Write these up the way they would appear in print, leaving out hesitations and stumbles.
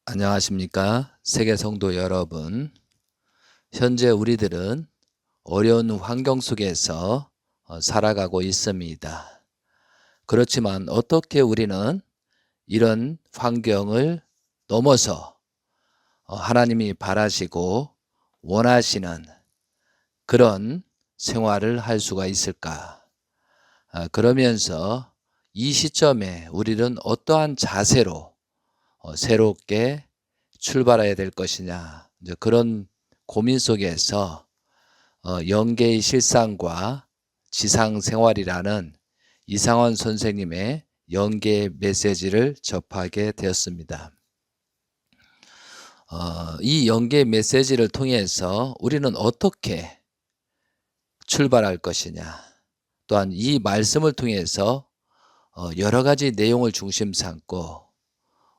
안녕하십니까? 세계 성도 여러분. 현재 우리들은 어려운 환경 속에서 살아가고 있습니다. 그렇지만 어떻게 우리는 이런 환경을 넘어서 하나님이 바라시고 원하시는 그런 생활을 할 수가 있을까? 그러면서 이 시점에 우리는 어떠한 자세로 새롭게 출발해야 될 것이냐, 이제 그런 고민 속에서 영계의 실상과 지상 생활이라는 이상원 선생님의 영계 메시지를 접하게 되었습니다. 이 영계 메시지를 통해서 우리는 어떻게 출발할 것이냐, 또한 이 말씀을 통해서 여러 가지 내용을 중심 삼고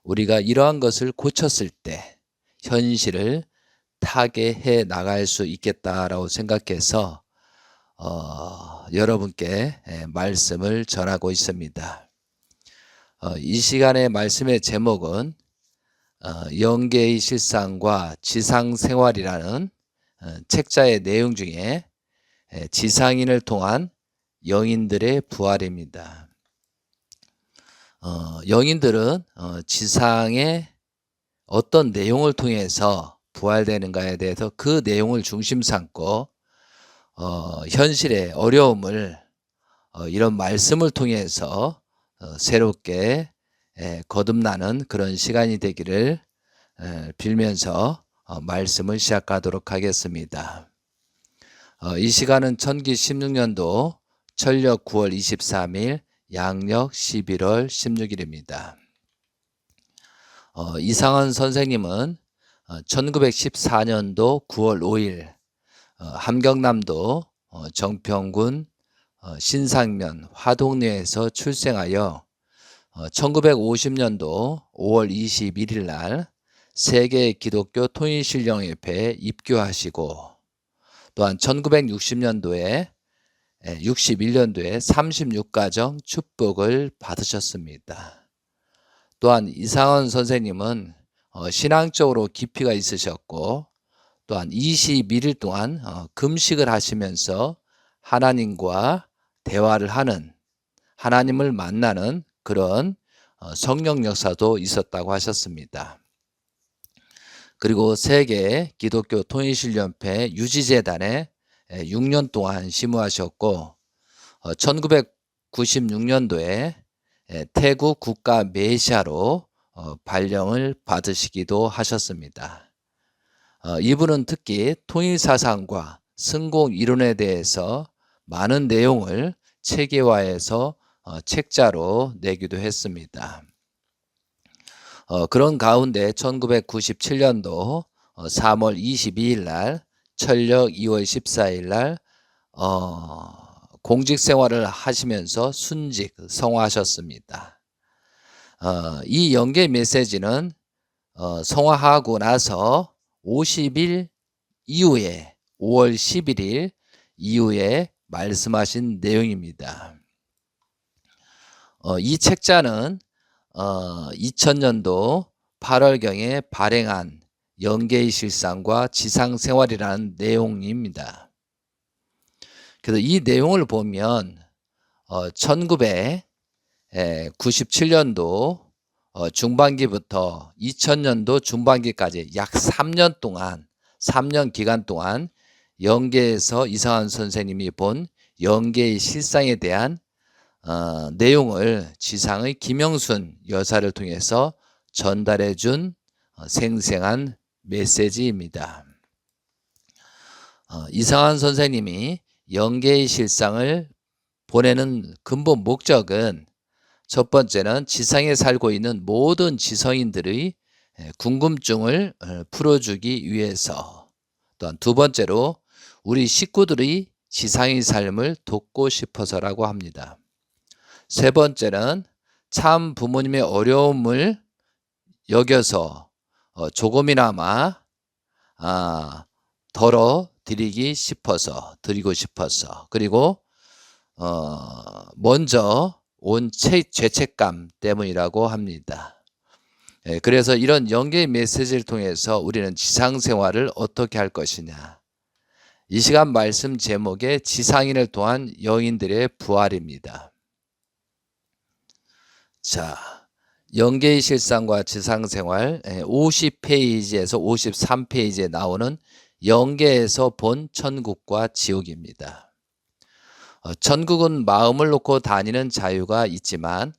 우리가 이러한 것을 고쳤을 때 현실을 타개해 나갈 수 있겠다라고 생각해서 여러분께 말씀을 전하고 있습니다. 이 시간의 말씀의 제목은 영계의 실상과 지상생활이라는 책자의 내용 중에 지상인을 통한 영인들의 부활입니다. 영인들은 지상의 어떤 내용을 통해서 부활되는가에 대해서 그 내용을 중심 삼고 현실의 어려움을 이런 말씀을 통해서 새롭게 거듭나는 그런 시간이 되기를 빌면서 말씀을 시작하도록 하겠습니다. 이 시간은 천기 16년도 철력 9월 23일 양력 11월 16일입니다. 이상원 선생님은 1914년도 9월 5일 함경남도 정평군 신상면 화동리에서 출생하여 1950년도 5월 21일 날 세계 기독교 통일신령협회에 입교하시고 또한 1961년도에 36가정 축복을 받으셨습니다. 또한 이상원 선생님은 신앙적으로 깊이가 있으셨고 또한 21일 동안 금식을 하시면서 하나님과 대화를 하는, 하나님을 만나는 그런 성령 역사도 있었다고 하셨습니다. 그리고 세계 기독교 통일신령협회 유지재단에 6년 동안 심우하셨고 1996년도에 태국 국가 메시아로 발령을 받으시기도 하셨습니다. 이분은 특히 통일사상과 성공 이론에 대해서 많은 내용을 체계화해서 책자로 내기도 했습니다. 그런 가운데 1997년도 3월 22일 날 철력 2월 14일 날 공직 생활을 하시면서 순직 성화하셨습니다. 이 영계 메시지는 성화하고 나서 50일 이후에 5월 11일 이후에 말씀하신 내용입니다. 이 책자는 2000년도 8월경에 발행한 영계의 실상과 지상생활이라는 내용입니다. 그래서 이 내용을 보면 1997년도 중반기부터 2000년도 중반기까지 약 3년 동안 3년 기간 동안 영계에서 이상원 선생님이 본 영계의 실상에 대한 내용을 지상의 김영순 여사를 통해서 전달해 준 생생한 메시지입니다. 이상원 선생님이 영계의 실상을 보내는 근본 목적은 첫 번째는 지상에 살고 있는 모든 지성인들의 궁금증을 풀어주기 위해서, 또한 두 번째로 우리 식구들의 지상의 삶을 돕고 싶어서라고 합니다. 세 번째는 참 부모님의 어려움을 여겨서 조금이나마 드리고 싶어서 그리고 먼저 온 죄책감 때문이라고 합니다. 그래서 이런 영계의 메시지를 통해서 우리는 지상생활을 어떻게 할 것이냐. 이 시간 말씀 제목의 지상인을 통한 영인들의 부활입니다. 자, 영계의 실상과 지상생활 50페이지에서 53페이지에 나오는 영계에서 본 천국과 지옥입니다. 천국은 마음을 놓고 다니는 자유가 있지만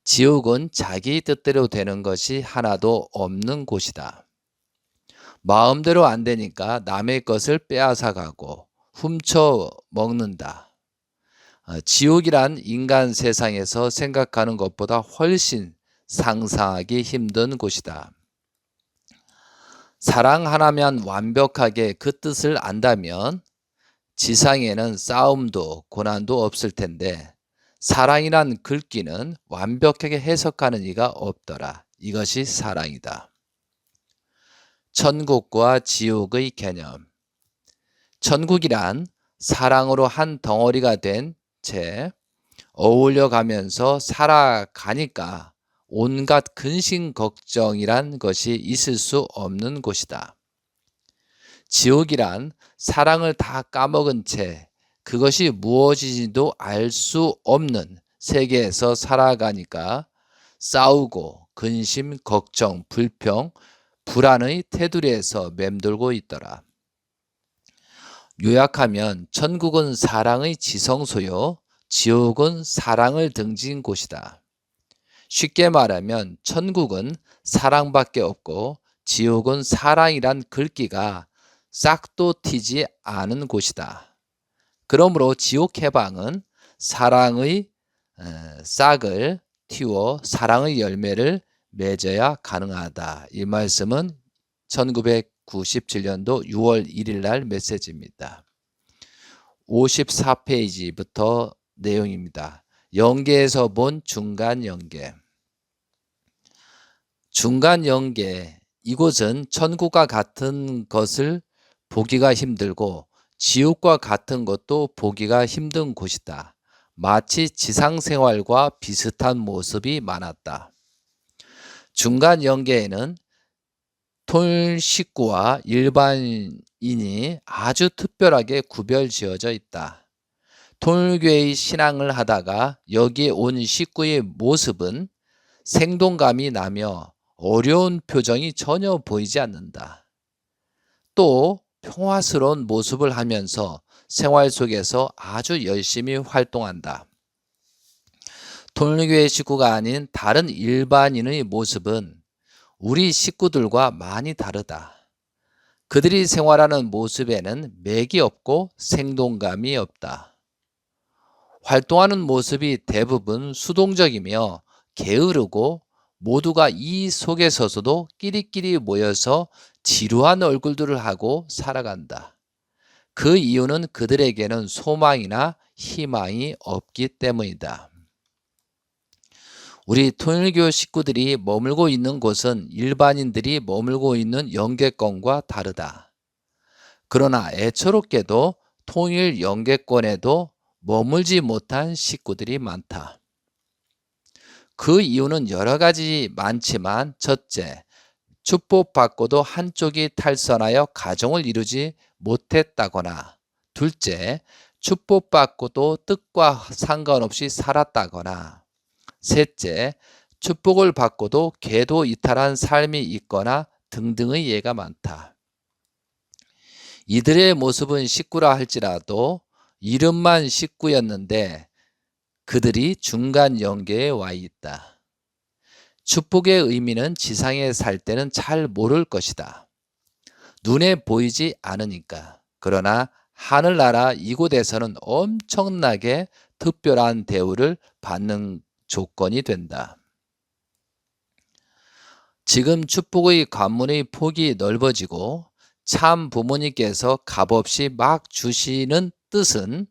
지옥은 자기 뜻대로 되는 것이 하나도 없는 곳이다. 마음대로 안 되니까 남의 것을 빼앗아가고 훔쳐 먹는다. 지옥이란 인간 세상에서 생각하는 것보다 훨씬 상상하기 힘든 곳이다. 사랑 하나면 완벽하게 그 뜻을 안다면 지상에는 싸움도 고난도 없을 텐데 사랑이란 글귀는 완벽하게 해석하는 이가 없더라. 이것이 사랑이다. 천국과 지옥의 개념. 천국이란 사랑으로 한 덩어리가 된 채 어울려 가면서 살아가니까 온갖 근심 걱정이란 것이 있을 수 없는 곳이다. 지옥이란 사랑을 다 까먹은 채 그것이 무엇인지도 알 수 없는 세계에서 살아가니까 싸우고 근심, 걱정, 불평, 불안의 테두리에서 맴돌고 있더라. 요약하면 천국은 사랑의 지성소요, 지옥은 사랑을 등진 곳이다. 쉽게 말하면 천국은 사랑밖에 없고 지옥은 사랑이란 글귀가 싹도 튀지 않은 곳이다. 그러므로 지옥 해방은 사랑의 싹을 틔워 사랑의 열매를 맺어야 가능하다. 이 말씀은 1997년도 6월 1일 날 메시지입니다. 54페이지부터 내용입니다. 영계에서 본 중간 영계. 중간 영계, 이곳은 천국과 같은 것을 보기가 힘들고 지옥과 같은 것도 보기가 힘든 곳이다. 마치 지상생활과 비슷한 모습이 많았다. 중간 영계에는 통일 식구와 일반인이 아주 특별하게 구별 지어져 있다. 통일교의 신앙을 하다가 여기에 온 식구의 모습은 생동감이 나며 어려운 표정이 전혀 보이지 않는다. 또 평화스러운 모습을 하면서 생활 속에서 아주 열심히 활동한다. 통일교의 식구가 아닌 다른 일반인의 모습은 우리 식구들과 많이 다르다. 그들이 생활하는 모습에는 맥이 없고 생동감이 없다. 활동하는 모습이 대부분 수동적이며 게으르고 모두가 이 속에 서서도 끼리끼리 모여서 지루한 얼굴들을 하고 살아간다. 그 이유는 그들에게는 소망이나 희망이 없기 때문이다. 우리 통일교 식구들이 머물고 있는 곳은 일반인들이 머물고 있는 영계권과 다르다. 그러나 애처롭게도 통일 영계권에도 머물지 못한 식구들이 많다. 그 이유는 여러 가지 많지만 첫째, 축복받고도 한쪽이 탈선하여 가정을 이루지 못했다거나 둘째, 축복받고도 뜻과 상관없이 살았다거나 셋째, 축복을 받고도 궤도 이탈한 삶이 있거나 등등의 예가 많다. 이들의 모습은 식구라 할지라도 이름만 식구였는데 그들이 중간 영계에 와 있다. 축복의 의미는 지상에 살 때는 잘 모를 것이다. 눈에 보이지 않으니까. 그러나 하늘나라 이곳에서는 엄청나게 특별한 대우를 받는 조건이 된다. 지금 축복의 관문의 폭이 넓어지고 참 부모님께서 값없이 막 주시는 뜻은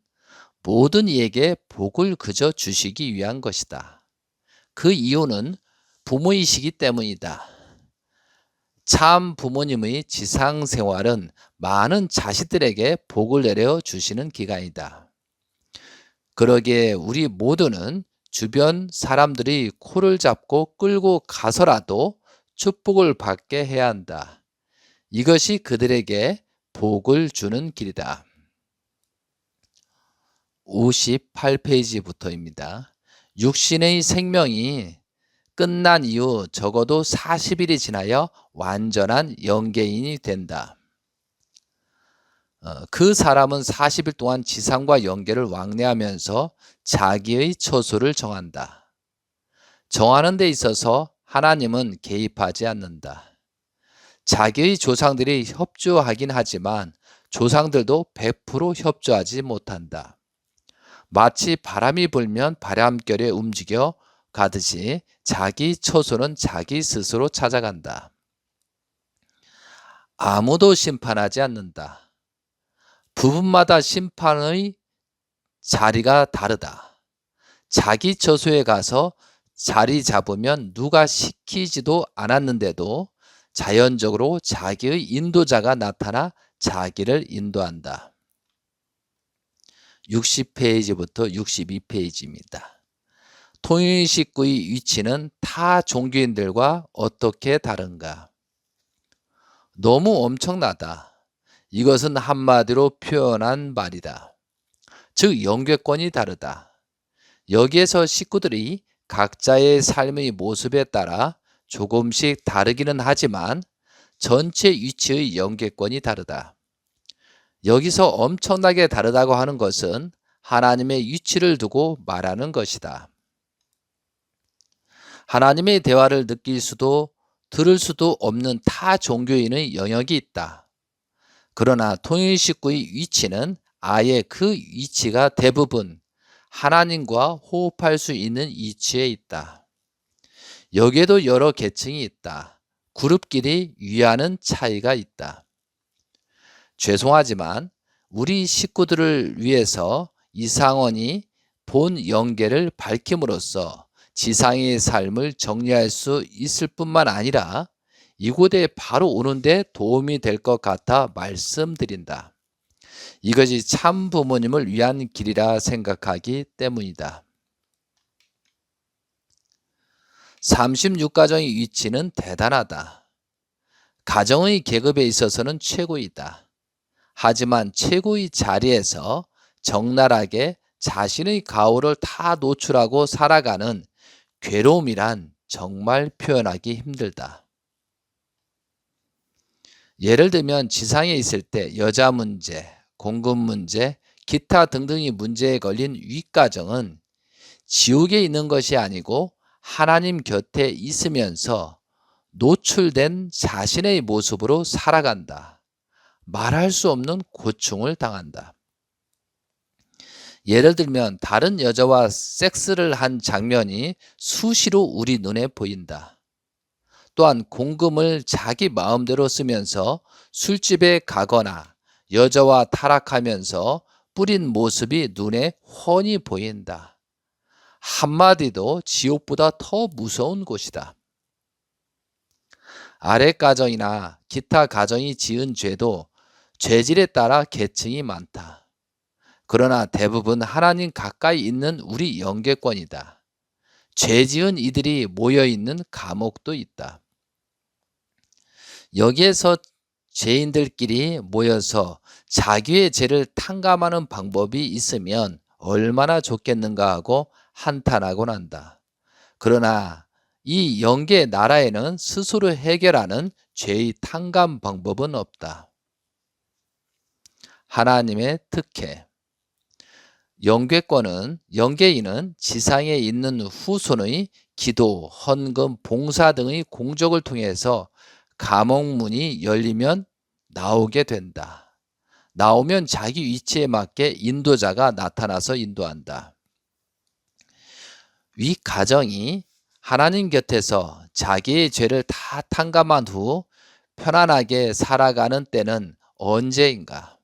모든 이에게 복을 그저 주시기 위한 것이다. 그 이유는 부모이시기 때문이다. 참 부모님의 지상 생활은 많은 자식들에게 복을 내려 주시는 기간이다. 그러기에 우리 모두는 주변 사람들이 코를 잡고 끌고 가서라도 축복을 받게 해야 한다. 이것이 그들에게 복을 주는 길이다. 58페이지부터입니다. 육신의 생명이 끝난 이후 적어도 40일이 지나야 완전한 영계인이 된다. 그 사람은 40일 동안 지상과 영계를 왕래하면서 자기의 처소를 정한다. 정하는 데 있어서 하나님은 개입하지 않는다. 자기의 조상들이 협조하긴 하지만 조상들도 100% 협조하지 못한다. 마치 바람이 불면 바람결에 움직여 가듯이 자기 처소는 자기 스스로 찾아간다. 아무도 심판하지 않는다. 부분마다 심판의 자리가 다르다. 자기 처소에 가서 자리 잡으면 누가 시키지도 않았는데도 자연적으로 자기의 인도자가 나타나 자기를 인도한다. 60페이지부터 62페이지입니다. 통일 식구의 위치는 타 종교인들과 어떻게 다른가? 너무 엄청나다. 이것은 한마디로 표현한 말이다. 즉 영계권이 다르다. 여기에서 식구들이 각자의 삶의 모습에 따라 조금씩 다르기는 하지만 전체 위치의 영계권이 다르다. 여기서 엄청나게 다르다고 하는 것은 하나님의 위치를 두고 말하는 것이다. 하나님의 대화를 느낄 수도 들을 수도 없는 타 종교인의 영역이 있다. 그러나 통일 식구의 위치는 아예 그 위치가 대부분 하나님과 호흡할 수 있는 위치에 있다. 여기에도 여러 계층이 있다. 그룹끼리 위하는 차이가 있다. 죄송하지만 우리 식구들을 위해서 이상원이 본 영계를 밝힘으로써 지상의 삶을 정리할 수 있을 뿐만 아니라 이곳에 바로 오는데 도움이 될 것 같아 말씀드린다. 이것이 참 부모님을 위한 길이라 생각하기 때문이다. 36가정의 위치는 대단하다. 가정의 계급에 있어서는 최고이다. 하지만 최고의 자리에서 적나라하게 자신의 가오를 다 노출하고 살아가는 괴로움이란 정말 표현하기 힘들다. 예를 들면 지상에 있을 때 여자 문제, 공급 문제, 기타 등등의 문제에 걸린 윗가정은 지옥에 있는 것이 아니고 하나님 곁에 있으면서 노출된 자신의 모습으로 살아간다. 말할 수 없는 고충을 당한다. 예를 들면 다른 여자와 섹스를 한 장면이 수시로 우리 눈에 보인다. 또한 공금을 자기 마음대로 쓰면서 술집에 가거나 여자와 타락하면서 뿌린 모습이 눈에 훤히 보인다. 한마디도 지옥보다 더 무서운 곳이다. 아래 가정이나 기타 가정이 지은 죄도 죄질에 따라 계층이 많다. 그러나 대부분 하나님 가까이 있는 우리 영계권이다. 죄 지은 이들이 모여있는 감옥도 있다. 여기에서 죄인들끼리 모여서 자기의 죄를 탕감하는 방법이 있으면 얼마나 좋겠는가 하고 한탄하곤 한다. 그러나 이 영계 나라에는 스스로 해결하는 죄의 탕감 방법은 없다. 하나님의 특혜. 영계인은 지상에 있는 후손의 기도, 헌금, 봉사 등의 공적을 통해서 감옥문이 열리면 나오게 된다. 나오면 자기 위치에 맞게 인도자가 나타나서 인도한다. 위 가정이 하나님 곁에서 자기의 죄를 다 탕감한 후 편안하게 살아가는 때는 언제인가?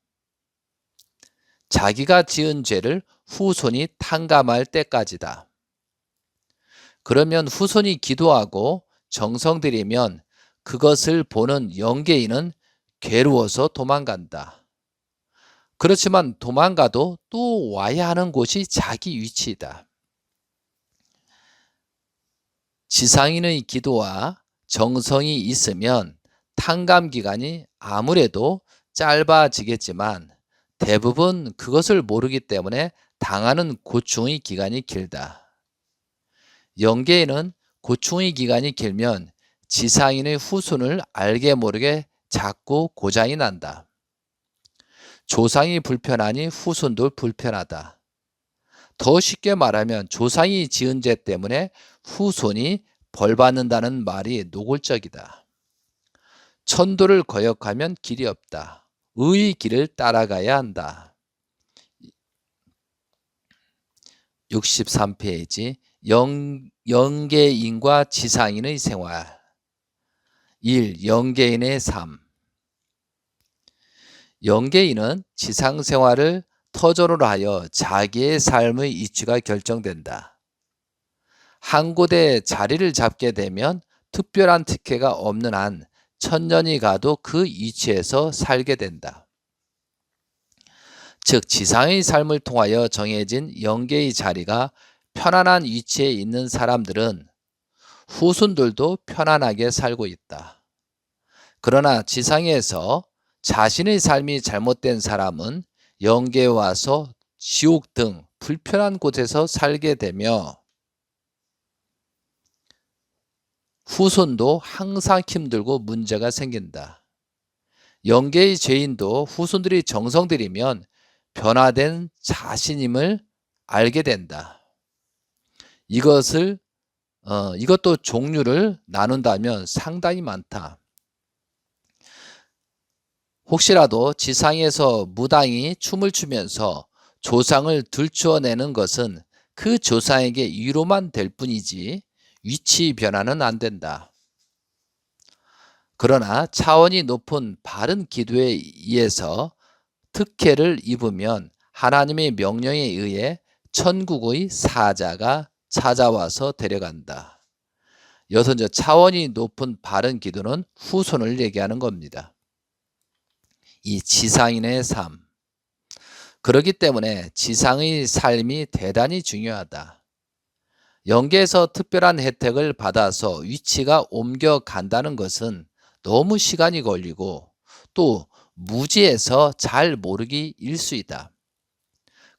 자기가 지은 죄를 후손이 탕감할 때까지다. 그러면 후손이 기도하고 정성 들이면 그것을 보는 영계인은 괴로워서 도망간다. 그렇지만 도망가도 또 와야 하는 곳이 자기 위치이다. 지상인의 기도와 정성이 있으면 탕감 기간이 아무래도 짧아지겠지만 대부분 그것을 모르기 때문에 당하는 고충의 기간이 길다. 영계인은 고충의 기간이 길면 지상인의 후손을 알게 모르게 자꾸 고장이 난다. 조상이 불편하니 후손도 불편하다. 더 쉽게 말하면 조상이 지은 죄 때문에 후손이 벌받는다는 말이 노골적이다. 천도를 거역하면 길이 없다. 의의 길을 따라가야 한다. 63페이지 영계인과 지상인의 생활 1. 영계인의 삶 영계인은 지상생활을 터전으로 하여 자기의 삶의 이치가 결정된다. 한 곳에 자리를 잡게 되면 특별한 특혜가 없는 한 천년이 가도 그 위치에서 살게 된다. 즉 지상의 삶을 통하여 정해진 영계의 자리가 편안한 위치에 있는 사람들은 후손들도 편안하게 살고 있다. 그러나 지상에서 자신의 삶이 잘못된 사람은 영계에 와서 지옥 등 불편한 곳에서 살게 되며 후손도 항상 힘들고 문제가 생긴다. 영계의 죄인도 후손들이 정성 들이면 변화된 자신임을 알게 된다. 이것도 종류를 나눈다면 상당히 많다. 혹시라도 지상에서 무당이 춤을 추면서 조상을 들추어내는 것은 그 조상에게 위로만 될 뿐이지 위치 변화는 안 된다. 그러나 차원이 높은 바른 기도에 의해서 특혜를 입으면 하나님의 명령에 의해 천국의 사자가 찾아와서 데려간다. 여튼 차원이 높은 바른 기도는 후손을 얘기하는 겁니다. 이 지상인의 삶. 그렇기 때문에 지상의 삶이 대단히 중요하다. 영계에서 특별한 혜택을 받아서 위치가 옮겨간다는 것은 너무 시간이 걸리고 또 무지에서 잘 모르기 일수이다.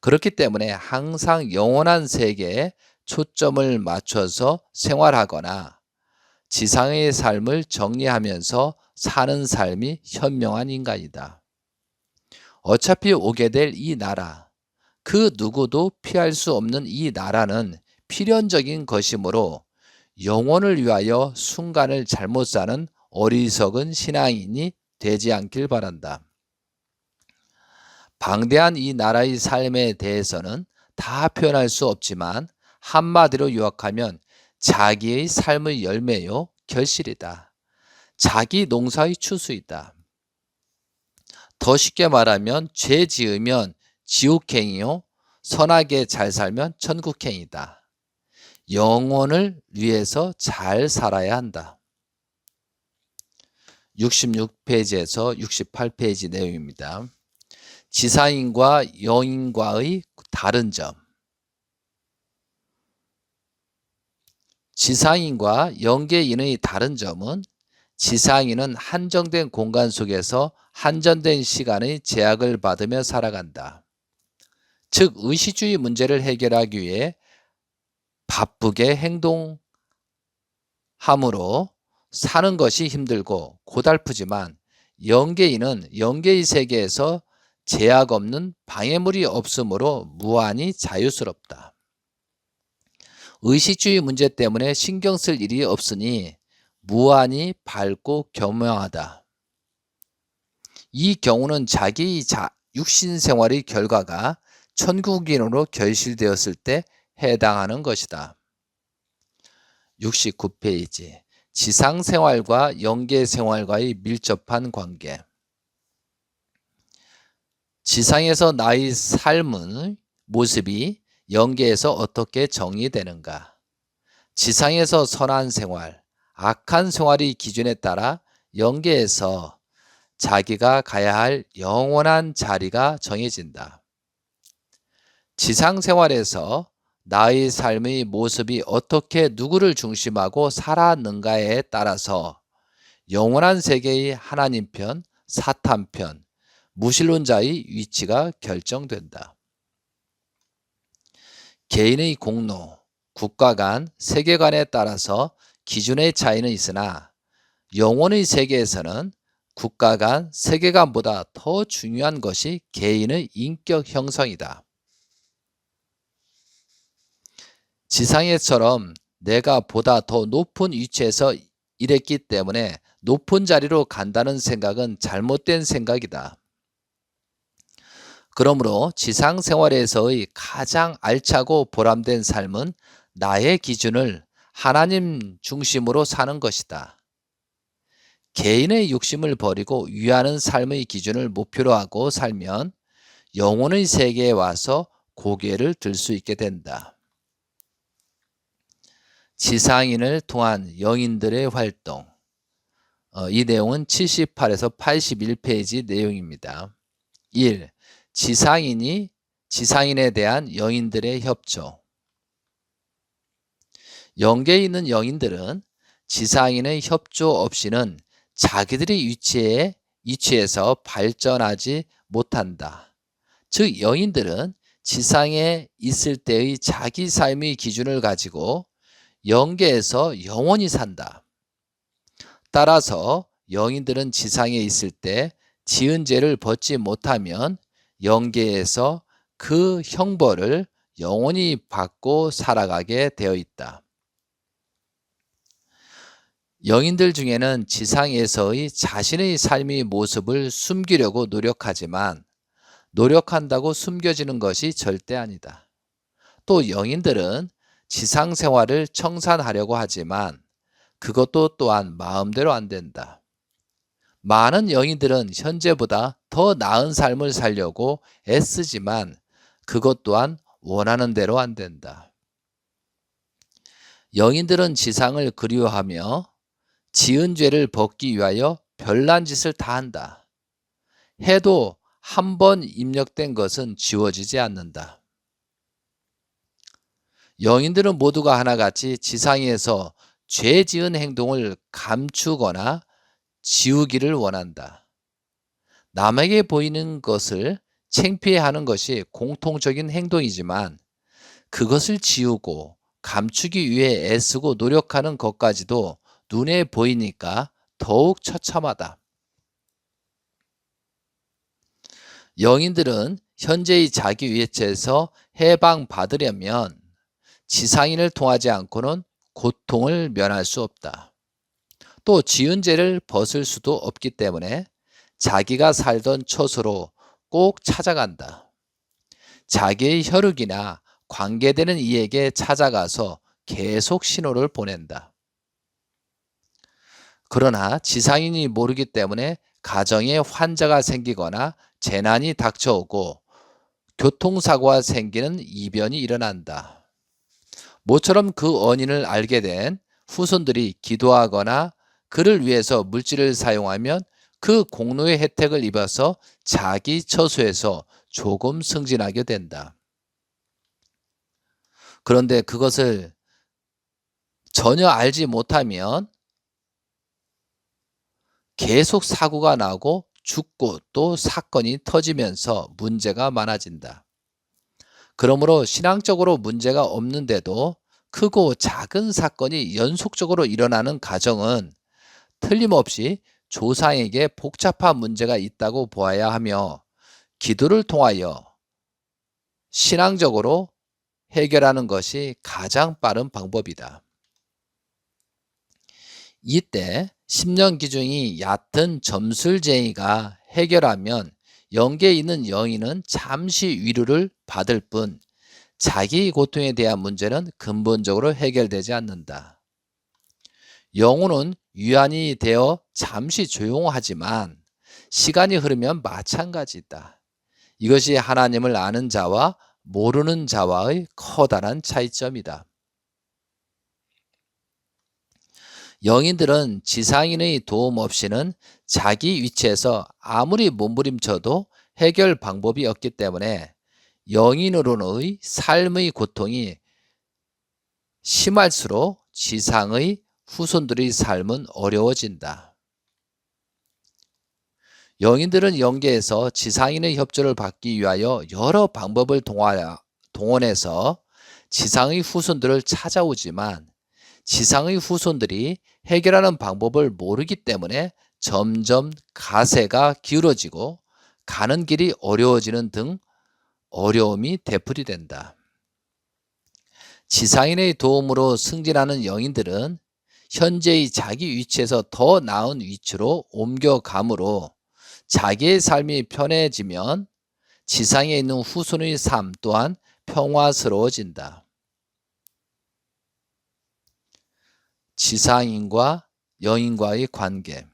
그렇기 때문에 항상 영원한 세계에 초점을 맞춰서 생활하거나 지상의 삶을 정리하면서 사는 삶이 현명한 인간이다. 어차피 오게 될 이 나라, 그 누구도 피할 수 없는 이 나라는 필연적인 것이므로 영혼을 위하여 순간을 잘못 사는 어리석은 신앙인이 되지 않길 바란다. 방대한 이 나라의 삶에 대해서는 다 표현할 수 없지만 한마디로 요약하면 자기의 삶의 열매요 결실이다. 자기 농사의 추수이다. 더 쉽게 말하면 죄 지으면 지옥행이요 선하게 잘 살면 천국행이다. 영혼을 위해서 잘 살아야 한다. 66페이지에서 68페이지 내용입니다. 지상인과 영인과의 다른 점. 지상인과 영계인의 다른 점은 지상인은 한정된 공간 속에서 한정된 시간의 제약을 받으며 살아간다. 즉 의식주의 문제를 해결하기 위해 바쁘게 행동함으로 사는 것이 힘들고 고달프지만 영계인은 영계의 세계에서 제약 없는 방해물이 없으므로 무한히 자유스럽다. 의식주의 문제 때문에 신경 쓸 일이 없으니 무한히 밝고 교묘하다. 이 경우는 자기의 육신 생활의 결과가 천국인으로 결실되었을 때 해당하는 것이다. 69페이지 지상생활과 영계생활과의 밀접한 관계. 지상에서 나의 삶의 모습이 영계에서 어떻게 정의되는가? 지상에서 선한 생활, 악한 생활의 기준에 따라 영계에서 자기가 가야 할 영원한 자리가 정해진다. 지상생활에서 나의 삶의 모습이 어떻게 누구를 중심하고 살았는가에 따라서 영원한 세계의 하나님 편, 사탄 편, 무신론자의 위치가 결정된다. 개인의 공로, 국가 간, 세계관에 따라서 기준의 차이는 있으나 영혼의 세계에서는 국가 간, 세계관보다 더 중요한 것이 개인의 인격 형성이다. 지상에처럼 내가 보다 더 높은 위치에서 일했기 때문에 높은 자리로 간다는 생각은 잘못된 생각이다. 그러므로 지상 생활에서의 가장 알차고 보람된 삶은 나의 기준을 하나님 중심으로 사는 것이다. 개인의 욕심을 버리고 위하는 삶의 기준을 목표로 하고 살면 영혼의 세계에 와서 고개를 들 수 있게 된다. 지상인을 통한 영인들의 활동. 이 내용은 78에서 81페이지 내용입니다. 1. 지상인에 대한 영인들의 협조. 영계에 있는 영인들은 지상인의 협조 없이는 자기들의 위치에서 발전하지 못한다. 즉 영인들은 지상에 있을 때의 자기 삶의 기준을 가지고 영계에서 영원히 산다. 따라서 영인들은 지상에 있을 때 지은 죄를 벗지 못하면 영계에서 그 형벌을 영원히 받고 살아가게 되어 있다. 영인들 중에는 지상에서의 자신의 삶의 모습을 숨기려고 노력하지만 노력한다고 숨겨지는 것이 절대 아니다. 또 영인들은 지상 생활을 청산하려고 하지만 그것도 또한 마음대로 안 된다. 많은 영인들은 현재보다 더 나은 삶을 살려고 애쓰지만 그것 또한 원하는 대로 안 된다. 영인들은 지상을 그리워하며 지은 죄를 벗기 위하여 별난 짓을 다 한다. 해도 한 번 입력된 것은 지워지지 않는다. 영인들은 모두가 하나같이 지상에서 죄 지은 행동을 감추거나 지우기를 원한다. 남에게 보이는 것을 창피해하는 것이 공통적인 행동이지만 그것을 지우고 감추기 위해 애쓰고 노력하는 것까지도 눈에 보이니까 더욱 처참하다. 영인들은 현재의 자기 위치에서 해방받으려면 지상인을 통하지 않고는 고통을 면할 수 없다. 또 지은 죄를 벗을 수도 없기 때문에 자기가 살던 처소로 꼭 찾아간다. 자기의 혈육이나 관계되는 이에게 찾아가서 계속 신호를 보낸다. 그러나 지상인이 모르기 때문에 가정에 환자가 생기거나 재난이 닥쳐오고 교통사고가 생기는 이변이 일어난다. 모처럼 그 원인을 알게 된 후손들이 기도하거나 그를 위해서 물질을 사용하면 그 공로의 혜택을 입어서 자기 처소에서 조금 승진하게 된다. 그런데 그것을 전혀 알지 못하면 계속 사고가 나고 죽고 또 사건이 터지면서 문제가 많아진다. 그러므로 신앙적으로 문제가 없는데도 크고 작은 사건이 연속적으로 일어나는 가정은 틀림없이 조상에게 복잡한 문제가 있다고 보아야 하며 기도를 통하여 신앙적으로 해결하는 것이 가장 빠른 방법이다. 이때 10년 기중이 얕은 점술쟁이가 해결하면 영계에 있는 영인은 잠시 위로를 받을 뿐 자기 고통에 대한 문제는 근본적으로 해결되지 않는다. 영혼은 유한이 되어 잠시 조용하지만 시간이 흐르면 마찬가지다. 이것이 하나님을 아는 자와 모르는 자와의 커다란 차이점이다. 영인들은 지상인의 도움 없이는 자기 위치에서 아무리 몸부림쳐도 해결 방법이 없기 때문에 영인으로의 삶의 고통이 심할수록 지상의 후손들의 삶은 어려워진다. 영인들은 영계에서 지상인의 협조를 받기 위하여 여러 방법을 동원해서 지상의 후손들을 찾아오지만 지상의 후손들이 해결하는 방법을 모르기 때문에 점점 가세가 기울어지고 가는 길이 어려워지는 등 어려움이 되풀이된다. 지상인의 도움으로 승진하는 영인들은 현재의 자기 위치에서 더 나은 위치로 옮겨가므로 자기의 삶이 편해지면 지상에 있는 후손의 삶 또한 평화스러워진다. 지상인과 영인과의 관계.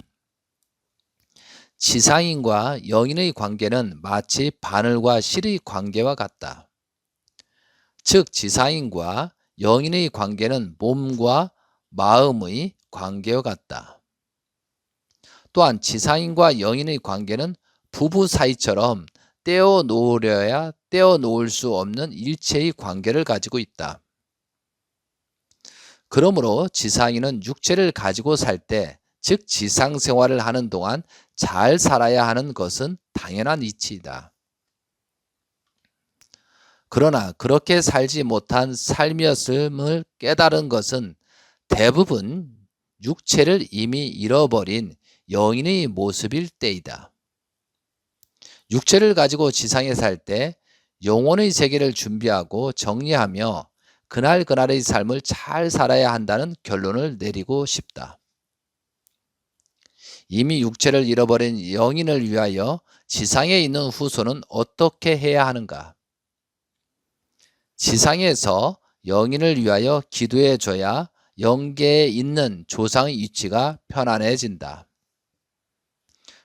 지상인과 영인의 관계는 마치 바늘과 실의 관계와 같다. 즉 지상인과 영인의 관계는 몸과 마음의 관계와 같다. 또한 지상인과 영인의 관계는 부부 사이처럼 떼어놓으려야 떼어놓을 수 없는 일체의 관계를 가지고 있다. 그러므로 지상인은 육체를 가지고 살 때, 즉 지상 생활을 하는 동안 잘 살아야 하는 것은 당연한 이치이다. 그러나 그렇게 살지 못한 삶이었음을 깨달은 것은 대부분 육체를 이미 잃어버린 영인의 모습일 때이다. 육체를 가지고 지상에 살 때 영혼의 세계를 준비하고 정리하며 그날그날의 삶을 잘 살아야 한다는 결론을 내리고 싶다. 이미 육체를 잃어버린 영인을 위하여 지상에 있는 후손은 어떻게 해야 하는가? 지상에서 영인을 위하여 기도해 줘야 영계에 있는 조상의 위치가 편안해진다.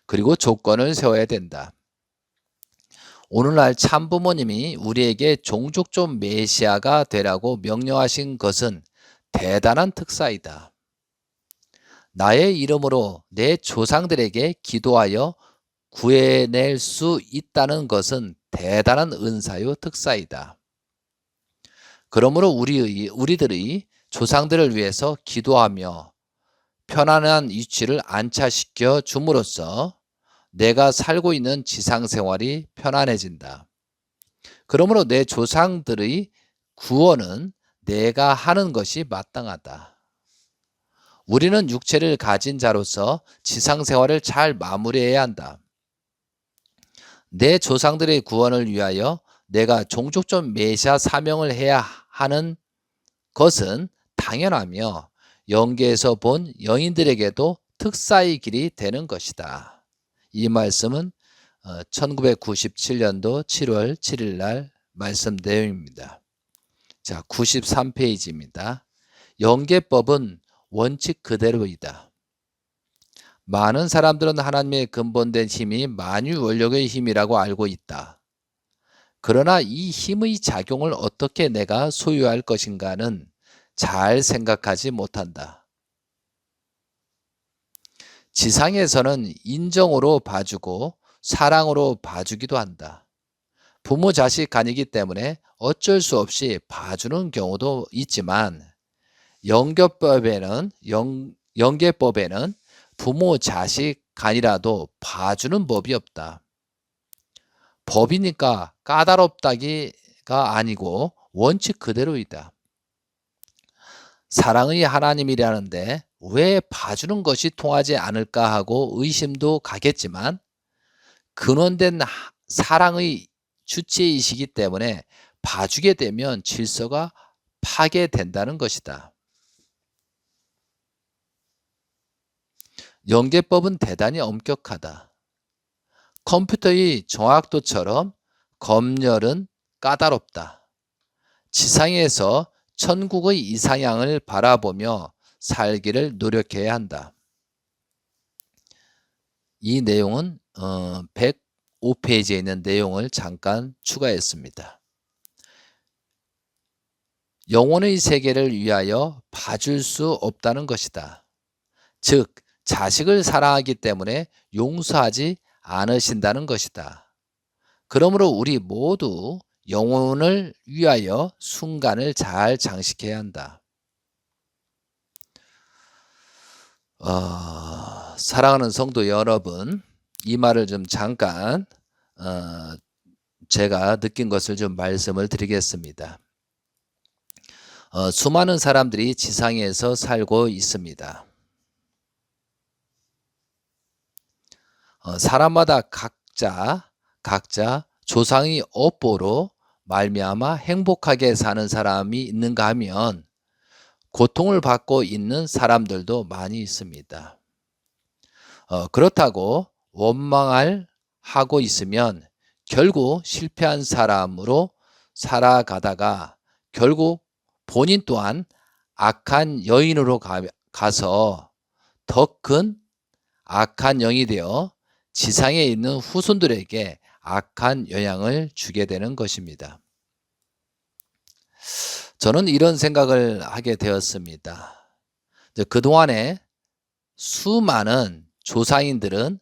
그리고 조건을 세워야 된다. 오늘날 참부모님이 우리에게 종족종 메시아가 되라고 명령하신 것은 대단한 특사이다. 나의 이름으로 내 조상들에게 기도하여 구해낼 수 있다는 것은 대단한 은사요 특사이다. 그러므로 우리들의 조상들을 위해서 기도하며 편안한 위치를 안착시켜 줌으로써 내가 살고 있는 지상 생활이 편안해진다. 그러므로 내 조상들의 구원은 내가 하는 것이 마땅하다. 우리는 육체를 가진 자로서 지상 생활을 잘 마무리해야 한다. 내 조상들의 구원을 위하여 내가 종족적 메시아 사명을 해야 하는 것은 당연하며 영계에서 본 영인들에게도 특사의 길이 되는 것이다. 이 말씀은 1997년도 7월 7일 날 말씀 내용입니다. 자, 93페이지입니다. 영계법은 원칙 그대로이다. 많은 사람들은 하나님의 근본된 힘이 만유 원력의 힘이라고 알고 있다. 그러나 이 힘의 작용을 어떻게 내가 소유할 것인가는 잘 생각하지 못한다. 지상에서는 인정으로 봐주고 사랑으로 봐주기도 한다. 부모 자식 간이기 때문에 어쩔 수 없이 봐주는 경우도 있지만 영계법에는 부모 자식 간이라도 봐주는 법이 없다. 법이니까 까다롭다기가 아니고 원칙 그대로이다. 사랑의 하나님이라는데 왜 봐주는 것이 통하지 않을까 하고 의심도 가겠지만 근원된 사랑의 주체이시기 때문에 봐주게 되면 질서가 파괴된다는 것이다. 영계법은 대단히 엄격하다. 컴퓨터의 정확도처럼 검열은 까다롭다. 지상에서 천국의 이상향을 바라보며 살기를 노력해야 한다. 이 내용은 105페이지에 있는 내용을 잠깐 추가했습니다. 영혼의 세계를 위하여 봐줄 수 없다는 것이다. 즉 자식을 사랑하기 때문에 용서하지 않으신다는 것이다. 그러므로 우리 모두 영혼을 위하여 순간을 잘 장식해야 한다. 사랑하는 성도 여러분, 이 말을 좀 잠깐 제가 느낀 것을 좀 말씀을 드리겠습니다. 수많은 사람들이 지상에서 살고 있습니다. 사람마다 각자 조상의 업보로 말미암아 행복하게 사는 사람이 있는가 하면 고통을 받고 있는 사람들도 많이 있습니다. 그렇다고 원망을 하고 있으면 결국 실패한 사람으로 살아가다가 결국 본인 또한 악한 여인으로 가서 더 큰 악한 영이 되어 지상에 있는 후손들에게 악한 영향을 주게 되는 것입니다. 저는 이런 생각을 하게 되었습니다. 그동안에 수많은 조상인들은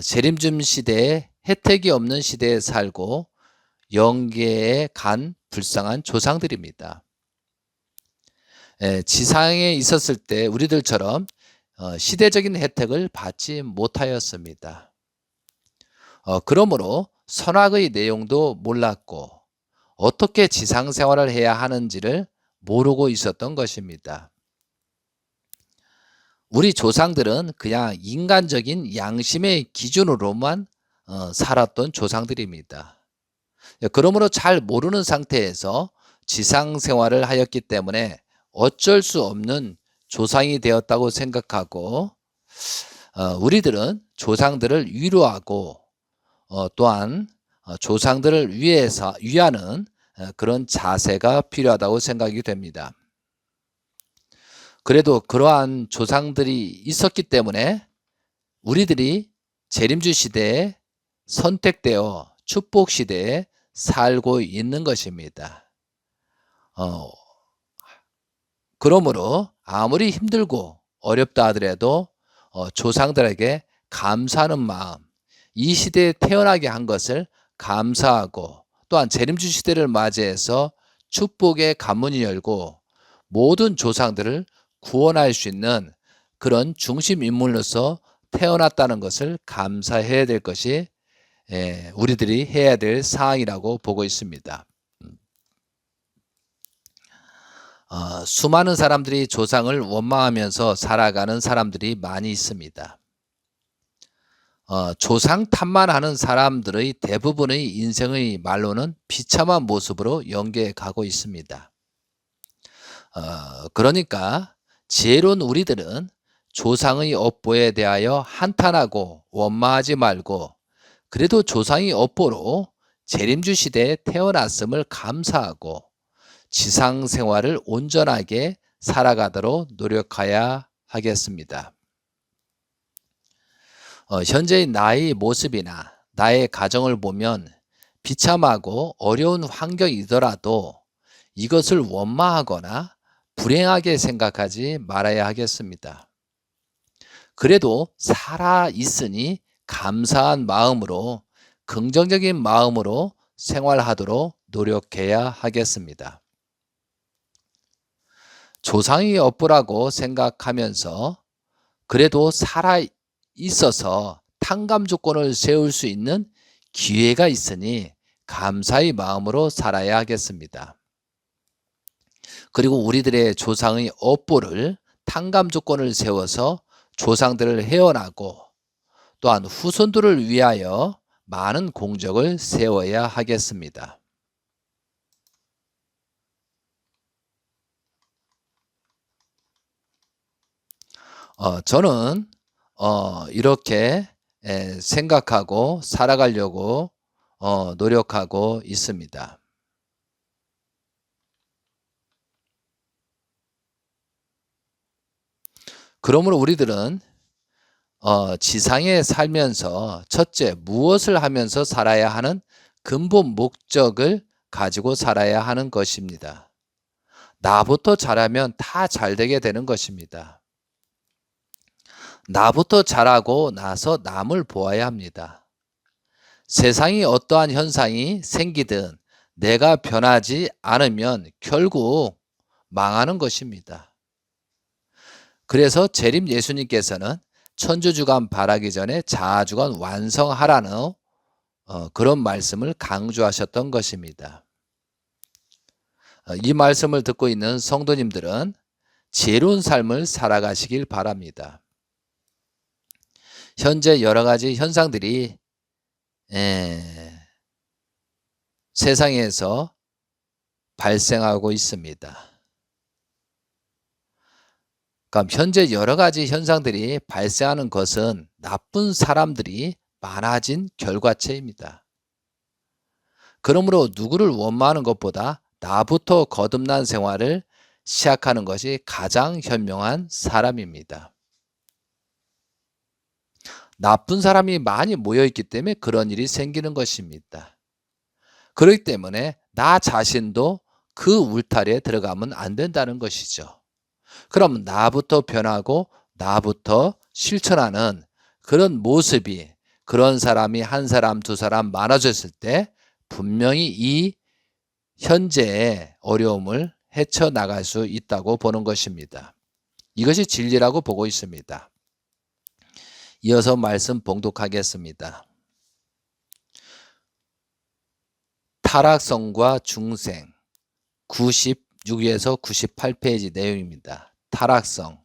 재림즘 시대에 혜택이 없는 시대에 살고 영계에 간 불쌍한 조상들입니다. 지상에 있었을 때 우리들처럼 시대적인 혜택을 받지 못하였습니다. 그러므로 선악의 내용도 몰랐고 어떻게 지상 생활을 해야 하는지를 모르고 있었던 것입니다. 우리 조상들은 그냥 인간적인 양심의 기준으로만 살았던 조상들입니다. 그러므로 잘 모르는 상태에서 지상 생활을 하였기 때문에 어쩔 수 없는 조상이 되었다고 생각하고 우리들은 조상들을 위로하고 또한 조상들을 위하는 그런 자세가 필요하다고 생각이 됩니다. 그래도 그러한 조상들이 있었기 때문에 우리들이 재림주 시대에 선택되어 축복 시대에 살고 있는 것입니다. 그러므로 아무리 힘들고 어렵다 하더라도 조상들에게 감사하는 마음, 이 시대에 태어나게 한 것을 감사하고 또한 재림주 시대를 맞이해서 축복의 관문이 열고 모든 조상들을 구원할 수 있는 그런 중심 인물로서 태어났다는 것을 감사해야 될 것이 우리들이 해야 될 사항이라고 보고 있습니다. 수많은 사람들이 조상을 원망하면서 살아가는 사람들이 많이 있습니다. 조상 탓만 하는 사람들의 대부분의 인생의 말로는 비참한 모습으로 연계해 가고 있습니다. 그러니까 지혜로운 우리들은 조상의 업보에 대하여 한탄하고 원망하지 말고 그래도 조상의 업보로 재림주 시대에 태어났음을 감사하고 지상 생활을 온전하게 살아가도록 노력해야 하겠습니다. 현재의 나의 모습이나 나의 가정을 보면 비참하고 어려운 환경이더라도 이것을 원망하거나 불행하게 생각하지 말아야 하겠습니다. 그래도 살아 있으니 감사한 마음으로 긍정적인 마음으로 생활하도록 노력해야 하겠습니다. 조상의 업보라고 생각하면서 그래도 살아 있어서 탕감 조건을 세울 수 있는 기회가 있으니 감사의 마음으로 살아야 하겠습니다. 그리고 우리들의 조상의 업보를 탕감 조건을 세워서 조상들을 해원하고 또한 후손들을 위하여 많은 공적을 세워야 하겠습니다. 저는 이렇게 생각하고 살아가려고 노력하고 있습니다. 그러므로 우리들은 지상에 살면서 첫째 무엇을 하면서 살아야 하는 근본 목적을 가지고 살아야 하는 것입니다. 나부터 잘하면 다 잘되게 되는 것입니다. 나부터 잘하고 나서 남을 보아야 합니다. 세상이 어떠한 현상이 생기든 내가 변하지 않으면 결국 망하는 것입니다. 그래서 재림 예수님께서는 천주주간 바라기 전에 자아주간 완성하라는 그런 말씀을 강조하셨던 것입니다. 이 말씀을 듣고 있는 성도님들은 지혜로운 삶을 살아가시길 바랍니다. 현재 여러 가지 현상들이 세상에서 발생하고 있습니다. 그럼 현재 여러 가지 현상들이 발생하는 것은 나쁜 사람들이 많아진 결과체입니다. 그러므로 누구를 원망하는 것보다 나부터 거듭난 생활을 시작하는 것이 가장 현명한 사람입니다. 나쁜 사람이 많이 모여있기 때문에 그런 일이 생기는 것입니다. 그렇기 때문에 나 자신도 그 울타리에 들어가면 안 된다는 것이죠. 그럼 나부터 변하고 나부터 실천하는 그런 모습이 그런 사람이 한 사람 두 사람 많아졌을 때 분명히 이 현재의 어려움을 헤쳐나갈 수 있다고 보는 것입니다. 이것이 진리라고 보고 있습니다. 이어서 말씀 봉독하겠습니다. 타락성과 중생 96에서 98페이지 내용입니다. 타락성.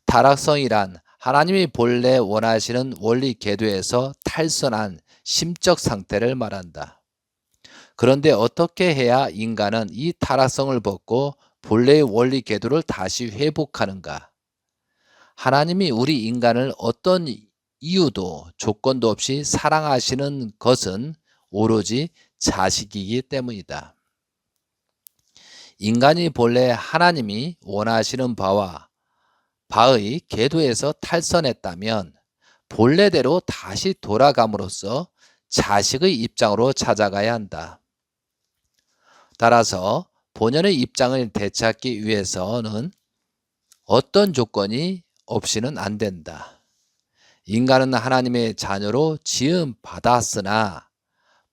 타락성이란 하나님이 본래 원하시는 원리 궤도에서 탈선한 심적 상태를 말한다. 그런데 어떻게 해야 인간은 이 타락성을 벗고 본래의 원리 궤도를 다시 회복하는가? 하나님이 우리 인간을 어떤 이유도 조건도 없이 사랑하시는 것은 오로지 자식이기 때문이다. 인간이 본래 하나님이 원하시는 바의 궤도에서 탈선했다면 본래대로 다시 돌아감으로써 자식의 입장으로 찾아가야 한다. 따라서 본연의 입장을 되찾기 위해서는 어떤 조건이 없이는 안 된다. 인간은 하나님의 자녀로 지음 받았으나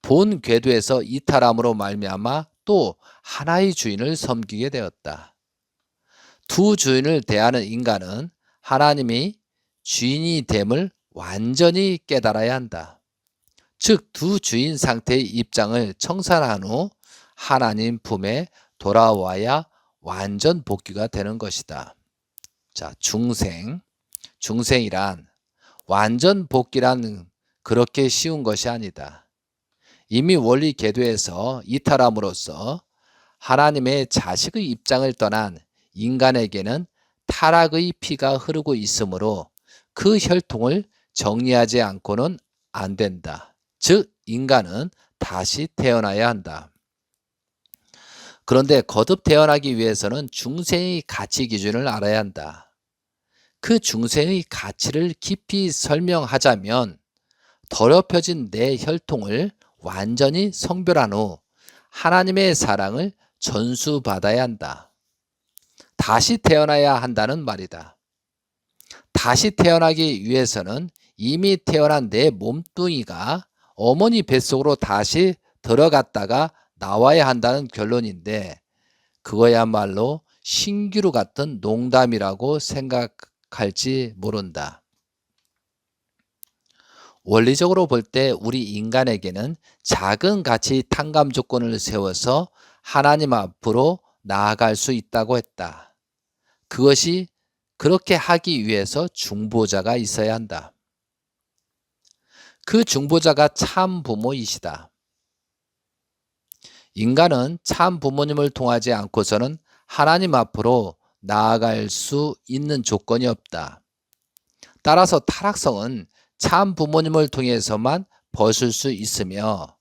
본 궤도에서 이탈함으로 말미암아 또 하나의 주인을 섬기게 되었다. 두 주인을 대하는 인간은 하나님이 주인이 됨을 완전히 깨달아야 한다. 즉 두 주인 상태의 입장을 청산한 후 하나님 품에 돌아와야 완전 복귀가 되는 것이다. 자, 중생이란 완전 복귀란 그렇게 쉬운 것이 아니다. 이미 원리 궤도에서 이탈함으로써 하나님의 자식의 입장을 떠난 인간에게는 타락의 피가 흐르고 있으므로 그 혈통을 정리하지 않고는 안 된다. 즉 인간은 다시 태어나야 한다. 그런데 거듭 태어나기 위해서는 중생의 가치 기준을 알아야 한다. 그 중생의 가치를 깊이 설명하자면 더럽혀진 내 혈통을 완전히 성별한 후 하나님의 사랑을 전수받아야 한다. 다시 태어나야 한다는 말이다. 다시 태어나기 위해서는 이미 태어난 내 몸뚱이가 어머니 뱃속으로 다시 들어갔다가 나와야 한다는 결론인데 그거야말로 신기루 같은 농담이라고 생각할지 모른다. 원리적으로 볼 때 우리 인간에게는 작은 가치 탕감 조건을 세워서 하나님 앞으로 나아갈 수 있다고 했다. 그것이 그렇게 하기 위해서 중보자가 있어야 한다. 그 중보자가 참 부모이시다. 인간은 참 부모님을 통하지 않고서는 하나님 앞으로 나아갈 수 있는 조건이 없다. 따라서 타락성은 참 부모님을 통해서만 벗을 수 있으며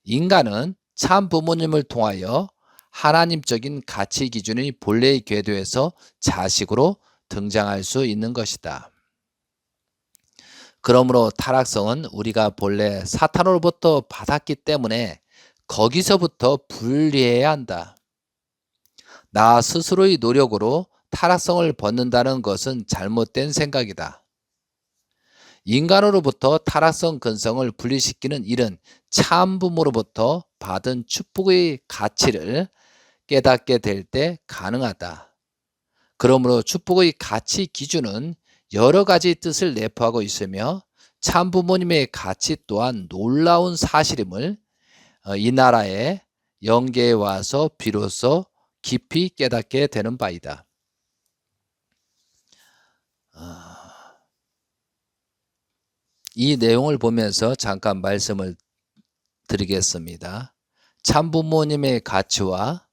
인간은 참 부모님을 통하여 하나님적인 가치 기준의 본래의 궤도에서 자식으로 등장할 수 있는 것이다. 그러므로 타락성은 우리가 본래 사탄으로부터 받았기 때문에 거기서부터 분리해야 한다. 나 스스로의 노력으로 타락성을 벗는다는 것은 잘못된 생각이다. 인간으로부터 타락성 근성을 분리시키는 일은 참부모로부터 받은 축복의 가치를 깨닫게 될 때 가능하다. 그러므로 축복의 가치 기준은 여러 가지 뜻을 내포하고 있으며 참 부모님의 가치 또한 놀라운 사실임을 이 나라의 영계에 와서 비로소 깊이 깨닫게 되는 바이다. 이 내용을 보면서 잠깐 말씀을 드리겠습니다. 참 부모님의 가치와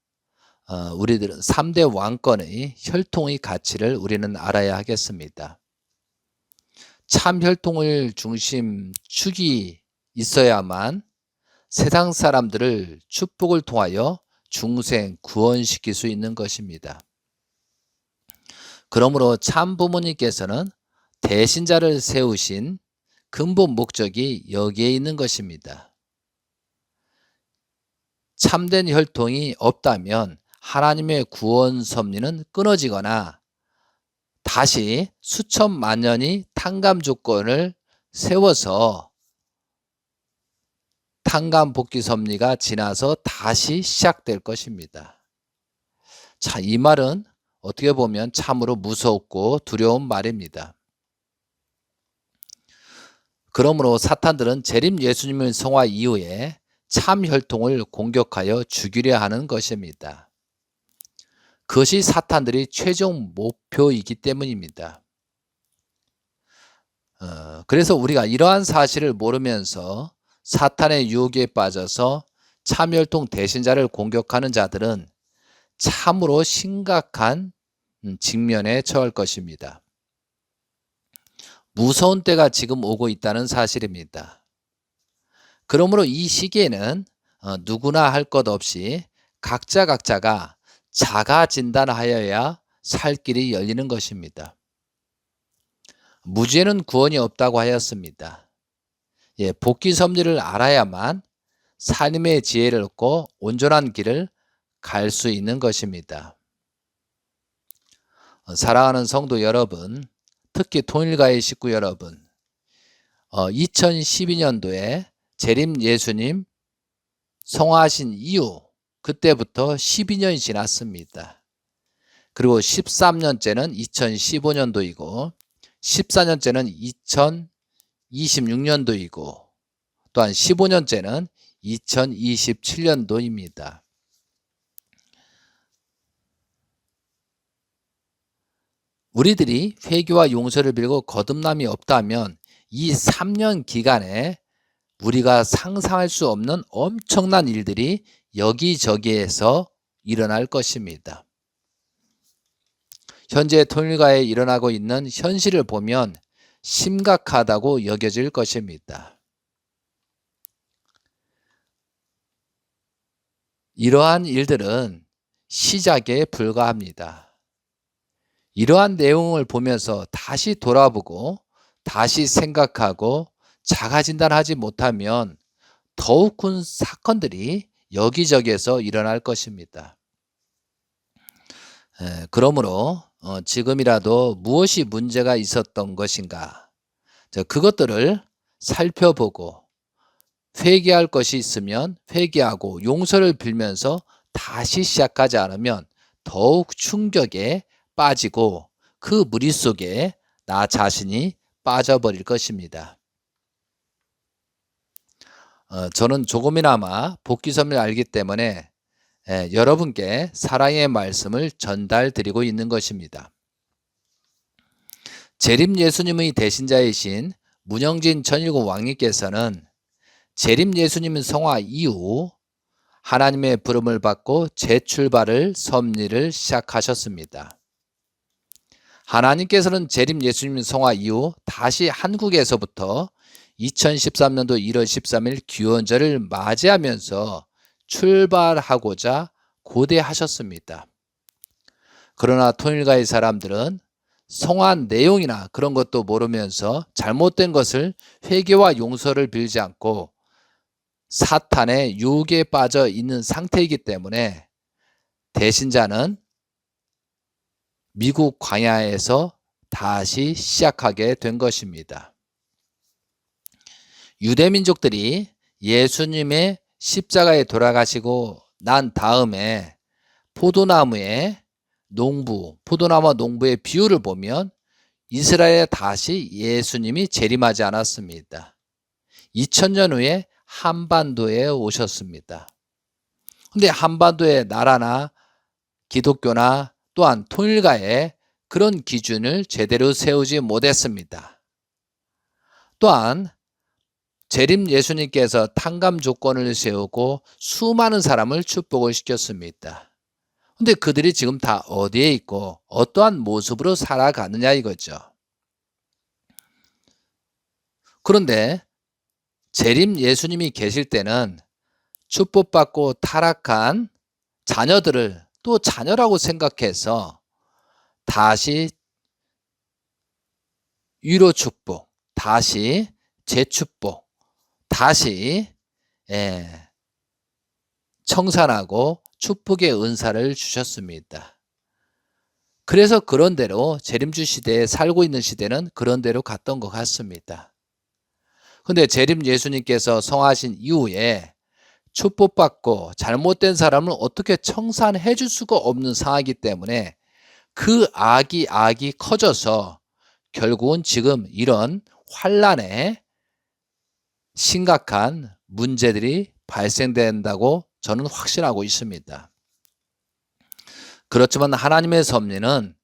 우리들은 3대 왕권의 혈통의 가치를 우리는 알아야 하겠습니다. 참 혈통을 중심 축이 있어야만 세상 사람들을 축복을 통하여 중생 구원시킬 수 있는 것입니다. 그러므로 참 부모님께서는 대신자를 세우신 근본 목적이 여기에 있는 것입니다. 참된 혈통이 없다면 하나님의 구원 섭리는 끊어지거나 다시 수천만 년이 탕감 조건을 세워서 탕감 복귀 섭리가 지나서 다시 시작될 것입니다. 자, 이 말은 어떻게 보면 참으로 무섭고 두려운 말입니다. 그러므로 사탄들은 재림 예수님을 성화 이후에 참 혈통을 공격하여 죽이려 하는 것입니다. 그것이 사탄들의 최종 목표이기 때문입니다. 그래서 우리가 이러한 사실을 모르면서 사탄의 유혹에 빠져서 참 혈통 대신자를 공격하는 자들은 참으로 심각한 직면에 처할 것입니다. 무서운 때가 지금 오고 있다는 사실입니다. 그러므로 이 시기에는 누구나 할 것 없이 각자가 자가 진단하여야 살 길이 열리는 것입니다. 무죄는 구원이 없다고 하였습니다. 복귀 섭리를 알아야만 삶의 지혜를 얻고 온전한 길을 갈 수 있는 것입니다. 사랑하는 성도 여러분, 특히 통일가의 식구 여러분, 2012년도에 재림 예수님 성화하신 이후 그때부터 12년이 지났습니다. 그리고 13년째는 2015년도이고 14년째는 2026년도이고 또한 15년째는 2027년도입니다. 우리들이 회개와 용서를 빌고 거듭남이 없다면 이 3년 기간에 우리가 상상할 수 없는 엄청난 일들이 여기저기에서 일어날 것입니다. 현재 통일가에 일어나고 있는 현실을 보면 심각하다고 여겨질 것입니다. 이러한 일들은 시작에 불과합니다. 이러한 내용을 보면서 다시 돌아보고 다시 생각하고 자가 진단하지 못하면 더욱 큰 사건들이 여기저기에서 일어날 것입니다. 그러므로 지금이라도 무엇이 문제가 있었던 것인가, 그것들을 살펴보고 회개할 것이 있으면 회개하고 용서를 빌면서 다시 시작하지 않으면 더욱 충격에 빠지고 그 무리 속에 나 자신이 빠져버릴 것입니다. 저는 조금이나마 복귀 섭리를 알기 때문에 여러분께 사랑의 말씀을 전달드리고 있는 것입니다. 재림 예수님의 대신자이신 문영진 천일국 왕님께서는 재림 예수님 성화 이후 하나님의 부름을 받고 재출발을 섭리를 시작하셨습니다. 하나님께서는 재림 예수님 성화 이후 다시 한국에서부터 2013년도 1월 13일 귀원절을 맞이하면서 출발하고자 고대하셨습니다. 그러나 통일가의 사람들은 성한 내용이나 그런 것도 모르면서 잘못된 것을 회개와 용서를 빌지 않고 사탄의 유혹에 빠져 있는 상태이기 때문에 대신자는 미국 광야에서 다시 시작하게 된 것입니다. 유대민족들이 예수님의 십자가에 돌아가시고 난 다음에 포도나무에 농부, 포도나무 농부의 비유를 보면 이스라엘에 다시 예수님이 재림하지 않았습니다. 2000년 후에 한반도에 오셨습니다. 근데 한반도의 나라나 기독교나 또한 통일가의 그런 기준을 제대로 세우지 못했습니다. 또한 재림 예수님께서 탕감 조건을 세우고 수많은 사람을 축복을 시켰습니다. 근데 그들이 지금 다 어디에 있고 어떠한 모습으로 살아가느냐 이거죠. 그런데 재림 예수님이 계실 때는 축복받고 타락한 자녀들을 또 자녀라고 생각해서 다시 위로 축복, 다시 재축복, 다시 청산하고 축복의 은사를 주셨습니다. 그래서 그런 대로 재림주 시대에 살고 있는 시대는 그런 대로 갔던 것 같습니다. 근데 재림 예수님께서 성하신 이후에 축복받고 잘못된 사람을 어떻게 청산해 줄 수가 없는 상황이기 때문에 그 악이 커져서 결국은 지금 이런 환란에 심각한 문제들이 발생된다고 저는 확신하고 있습니다. 그렇지만 하나님의 섭리는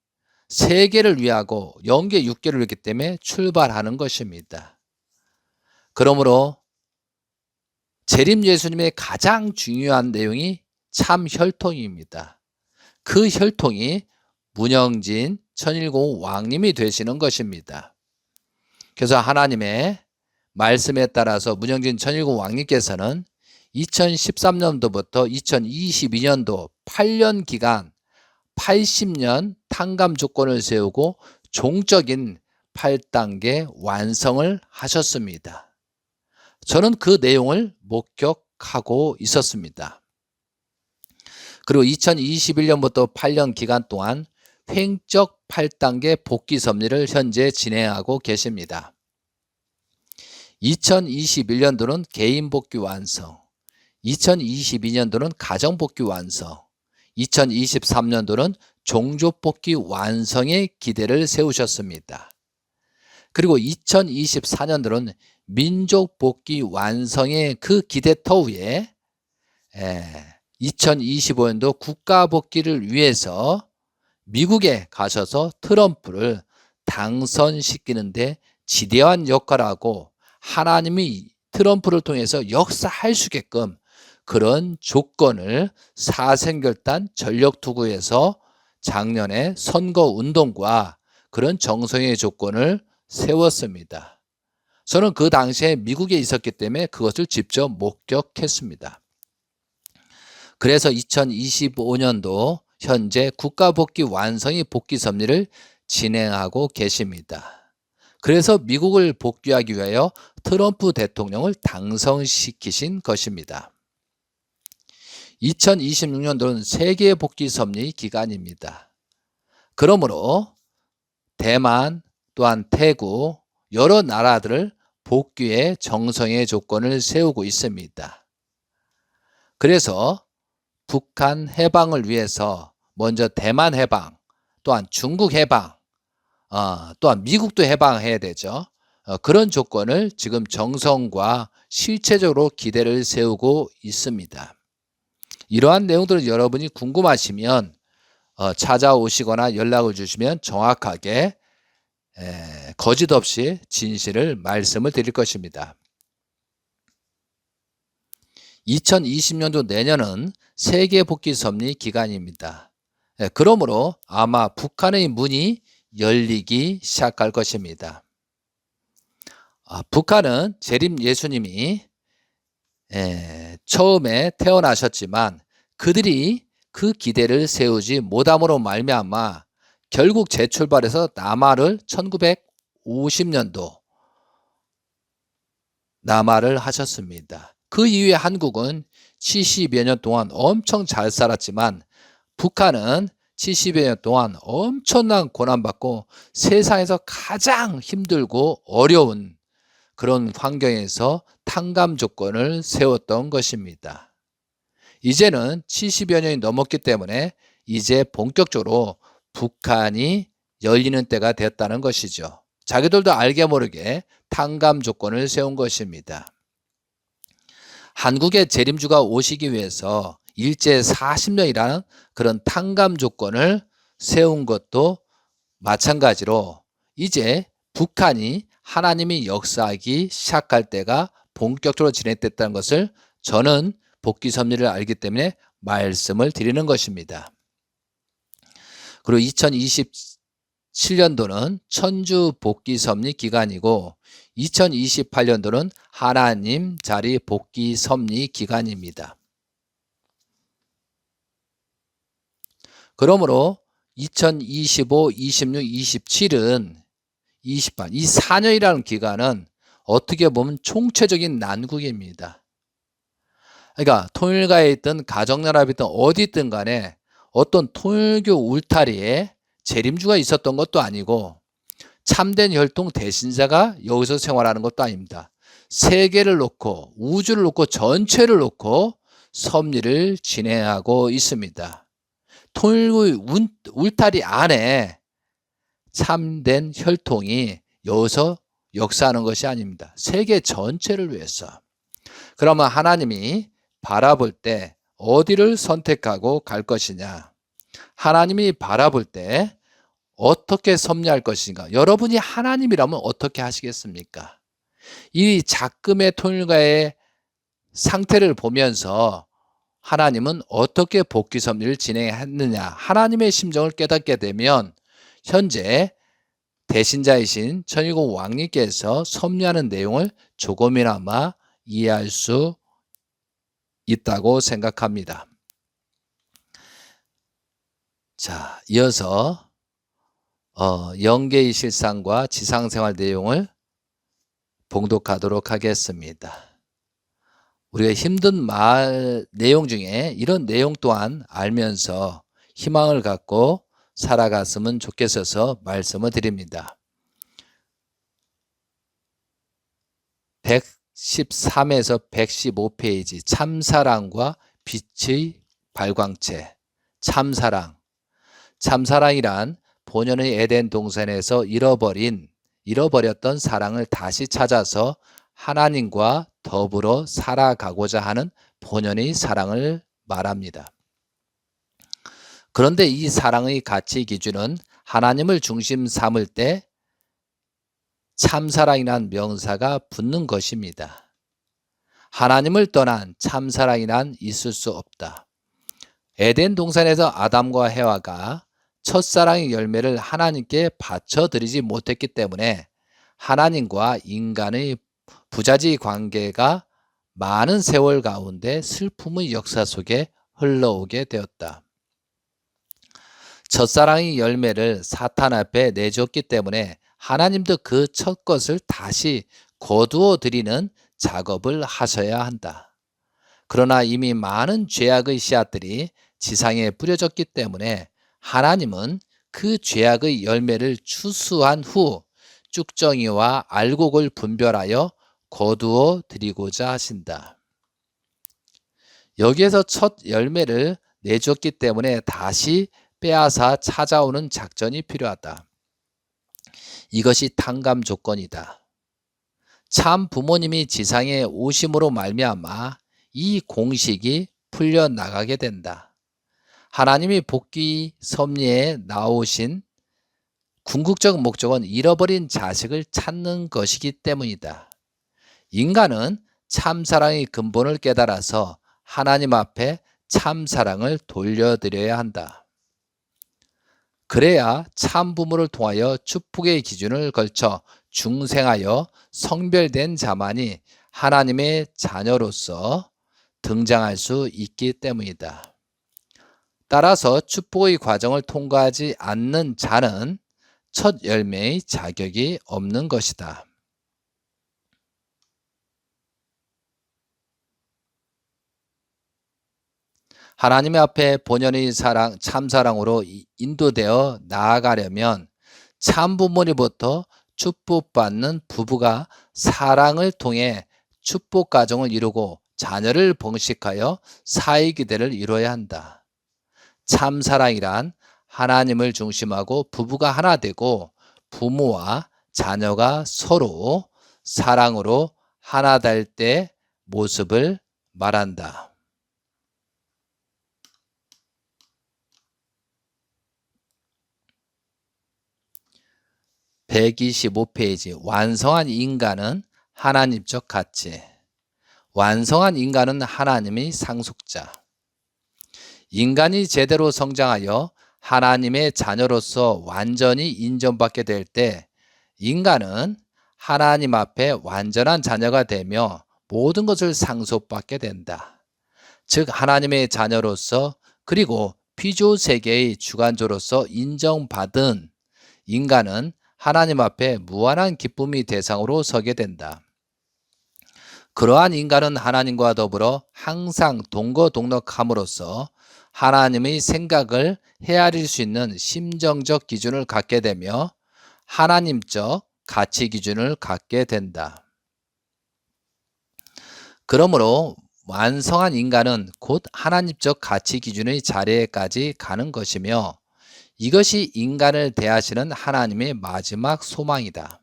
세계를 위하고 영계 육계를 위하기 때문에 출발하는 것입니다. 그러므로 재림 예수님의 가장 중요한 내용이 참 혈통입니다. 그 혈통이 문영진 천일공 왕님이 되시는 것입니다. 그래서 하나님의 말씀에 따라서 문영진 천일공 왕님께서는 2013년도부터 2022년도 8년 기간 80년 탕감 조건을 세우고 종적인 8단계 완성을 하셨습니다. 저는 그 내용을 목격하고 있었습니다. 그리고 2021년부터 8년 기간 동안 횡적 8단계 복귀 섭리를 현재 진행하고 계십니다. 2021년도는 개인 복귀 완성, 2022년도는 가정 복귀 완성, 2023년도는 종족 복귀 완성의 기대를 세우셨습니다. 그리고 2024년도는 민족 복귀 완성의 그 기대터 위에 2025년도 국가 복귀를 위해서 미국에 가셔서 트럼프를 당선시키는데 지대한 역할을 하고 하나님이 트럼프를 통해서 역사할 수 있게끔 그런 조건을 사생결단 전력투구에서 작년에 선거운동과 그런 정성의 조건을 세웠습니다. 저는 그 당시에 미국에 있었기 때문에 그것을 직접 목격했습니다. 그래서 2025년도 현재 국가복귀 완성의 복귀 섭리를 진행하고 계십니다. 그래서 미국을 복귀하기 위하여 트럼프 대통령을 당선시키신 것입니다. 2026년도는 세계 복귀 섭리 기간입니다. 그러므로 대만 또한 태국 여러 나라들을 복귀의 정성의 조건을 세우고 있습니다. 그래서 북한 해방을 위해서 먼저 대만 해방, 또한 중국 해방, 또한 미국도 해방해야 되죠. 그런 조건을 지금 정성과 실체적으로 기대를 세우고 있습니다. 이러한 내용들을 여러분이 궁금하시면 찾아오시거나 연락을 주시면 정확하게 거짓 없이 진실을 말씀을 드릴 것입니다. 2020년도 내년은 세계 복귀 섭리 기간입니다. 그러므로 아마 북한의 문이 열리기 시작할 것입니다. 북한은 재림 예수님이 처음에 태어나셨지만 그들이 그 기대를 세우지 못함으로 말미암아 결국 재출발해서 남하를 1950년도 남하를 하셨습니다. 그 이후에 한국은 70여 년 동안 엄청 잘 살았지만 북한은 70여 년 동안 엄청난 고난받고 세상에서 가장 힘들고 어려운 그런 환경에서 탕감 조건을 세웠던 것입니다. 이제는 70여 년이 넘었기 때문에 이제 본격적으로 북한이 열리는 때가 됐다는 것이죠. 자기들도 알게 모르게 탕감 조건을 세운 것입니다. 한국의 재림주가 오시기 위해서 일제 40년이라는 그런 탕감 조건을 세운 것도 마찬가지로 이제 북한이 하나님이 역사하기 시작할 때가 본격적으로 진행됐다는 것을 저는 복귀 섭리를 알기 때문에 말씀을 드리는 것입니다. 그리고 2027년도는 천주 복귀 섭리 기간이고 2028년도는 하나님 자리 복귀 섭리 기간입니다. 그러므로 2025, 26, 27은 이 4년이라는 기간은 어떻게 보면 총체적인 난국입니다. 그러니까 통일가에 있든 가정연합에 있든 어디 있든 간에 어떤 통일교 울타리에 재림주가 있었던 것도 아니고 참된 혈통 대신자가 여기서 생활하는 것도 아닙니다. 세계를 놓고 우주를 놓고 전체를 놓고 섭리를 진행하고 있습니다. 통일교의 울타리 안에 참된 혈통이 여기서 역사하는 것이 아닙니다. 세계 전체를 위해서. 그러면 하나님이 바라볼 때 어디를 선택하고 갈 것이냐? 하나님이 바라볼 때 어떻게 섭리할 것인가? 여러분이 하나님이라면 어떻게 하시겠습니까? 이 작금의 통일가의 상태를 보면서 하나님은 어떻게 복귀 섭리를 진행했느냐? 하나님의 심정을 깨닫게 되면 현재 대신자이신 천일국 왕님께서 섭리하는 내용을 조금이나마 이해할 수 있다고 생각합니다. 자, 이어서 영계의 실상과 지상생활 내용을 봉독하도록 하겠습니다. 우리가 힘든 내용 중에 이런 내용 또한 알면서 희망을 갖고 살아갔으면 좋겠어서 말씀을 드립니다. 113에서 115페이지 참사랑과 빛의 발광체. 참사랑이란 본연의 에덴 동산에서 잃어버렸던 사랑을 다시 찾아서 하나님과 더불어 살아가고자 하는 본연의 사랑을 말합니다. 그런데 이 사랑의 가치 기준은 하나님을 중심 삼을 때 참사랑이란 명사가 붙는 것입니다. 하나님을 떠난 참사랑이란 있을 수 없다. 에덴 동산에서 아담과 해와가 첫사랑의 열매를 하나님께 바쳐드리지 못했기 때문에 하나님과 인간의 부자지 관계가 많은 세월 가운데 슬픔의 역사 속에 흘러오게 되었다. 첫사랑의 열매를 사탄 앞에 내줬기 때문에 하나님도 그 첫 것을 다시 거두어 드리는 작업을 하셔야 한다. 그러나 이미 많은 죄악의 씨앗들이 지상에 뿌려졌기 때문에 하나님은 그 죄악의 열매를 추수한 후 쭉정이와 알곡을 분별하여 거두어 드리고자 하신다. 여기에서 첫 열매를 내줬기 때문에 다시 빼앗아 찾아오는 작전이 필요하다. 이것이 탕감 조건이다. 참 부모님이 지상에 오심으로 말미암아 이 공식이 풀려나가게 된다. 하나님이 복귀 섭리에 나오신 궁극적 목적은 잃어버린 자식을 찾는 것이기 때문이다. 인간은 참사랑의 근본을 깨달아서 하나님 앞에 참사랑을 돌려드려야 한다. 그래야 참 부모를 통하여 축복의 기준을 걸쳐 중생하여 성별된 자만이 하나님의 자녀로서 등장할 수 있기 때문이다. 따라서 축복의 과정을 통과하지 않는 자는 첫 열매의 자격이 없는 것이다. 하나님 앞에 본연의 사랑, 참사랑으로 인도되어 나아가려면 참 부모님부터 축복받는 부부가 사랑을 통해 축복 가정을 이루고 자녀를 번식하여 사회기대를 이루어야 한다. 참사랑이란 하나님을 중심하고 부부가 하나 되고 부모와 자녀가 서로 사랑으로 하나 될 때 모습을 말한다. 125페이지 완성한 인간은 하나님적 가치. 완성한 인간은 하나님의 상속자. 인간이 제대로 성장하여 하나님의 자녀로서 완전히 인정받게 될 때 인간은 하나님 앞에 완전한 자녀가 되며 모든 것을 상속받게 된다. 즉 하나님의 자녀로서 그리고 피조 세계의 주관자로서 인정받은 인간은 하나님 앞에 무한한 기쁨의 대상으로 서게 된다. 그러한 인간은 하나님과 더불어 항상 동거동락함으로써 하나님의 생각을 헤아릴 수 있는 심정적 기준을 갖게 되며 하나님적 가치 기준을 갖게 된다. 그러므로 완성한 인간은 곧 하나님적 가치 기준의 자리에까지 가는 것이며 이것이 인간을 대하시는 하나님의 마지막 소망이다.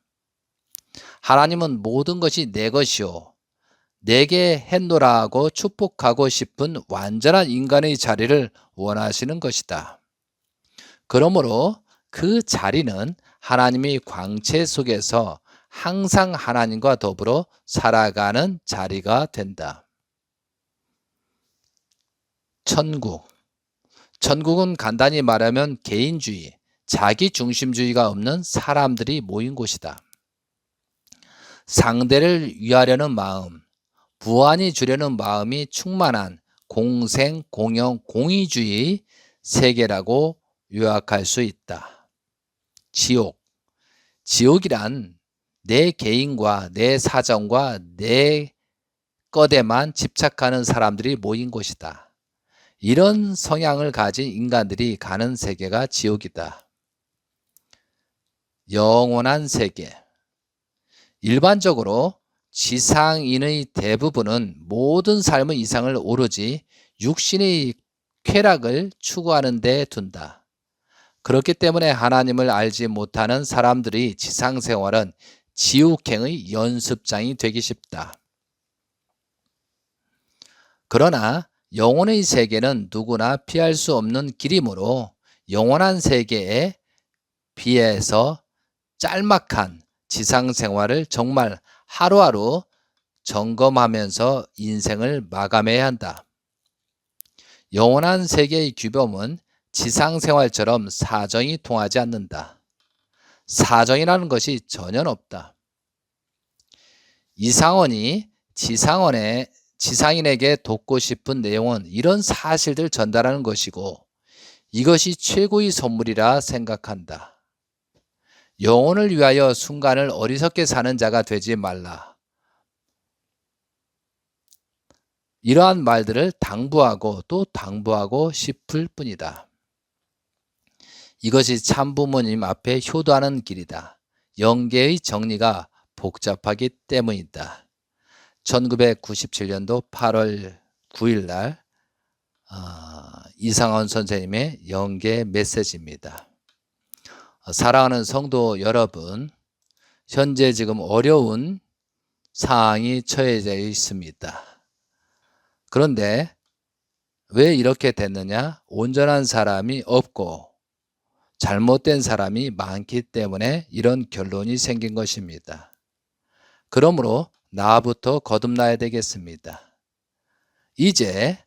하나님은 모든 것이 내 것이요 내게 했노라 하고 축복하고 싶은 완전한 인간의 자리를 원하시는 것이다. 그러므로 그 자리는 하나님의 광채 속에서 항상 하나님과 더불어 살아가는 자리가 된다. 천국. 천국은 간단히 말하면 개인주의, 자기중심주의가 없는 사람들이 모인 곳이다. 상대를 위하려는 마음, 부안이 주려는 마음이 충만한 공생, 공영, 공의주의 세계라고 요약할 수 있다. 지옥. 지옥이란 내 개인과 내 사정과 내 것에만 집착하는 사람들이 모인 곳이다. 이런 성향을 가진 인간들이 가는 세계가 지옥이다. 영원한 세계. 일반적으로 지상인의 대부분은 모든 삶의 이상을 오로지 육신의 쾌락을 추구하는 데 둔다. 그렇기 때문에 하나님을 알지 못하는 사람들의 지상생활은 지옥행의 연습장이 되기 쉽다. 그러나 영혼의 세계는 누구나 피할 수 없는 길이므로 영원한 세계에 비해서 짤막한 지상생활을 정말 하루하루 점검하면서 인생을 마감해야 한다. 영원한 세계의 규범은 지상생활처럼 사정이 통하지 않는다. 사정이라는 것이 전혀 없다. 이상원이 지상인에게 돕고 싶은 내용은 이런 사실들 전달하는 것이고 이것이 최고의 선물이라 생각한다. 영혼을 위하여 순간을 어리석게 사는 자가 되지 말라. 이러한 말들을 당부하고 또 당부하고 싶을 뿐이다. 이것이 참부모님 앞에 효도하는 길이다. 영계의 정리가 복잡하기 때문이다. 1997년도 8월 9일 날 이상원 선생님의 영계 메시지입니다. 사랑하는 성도 여러분, 현재 지금 어려운 상황이 처해져 있습니다. 그런데 왜 이렇게 됐느냐? 온전한 사람이 없고 잘못된 사람이 많기 때문에 이런 결론이 생긴 것입니다. 그러므로 나부터 거듭나야 되겠습니다. 이제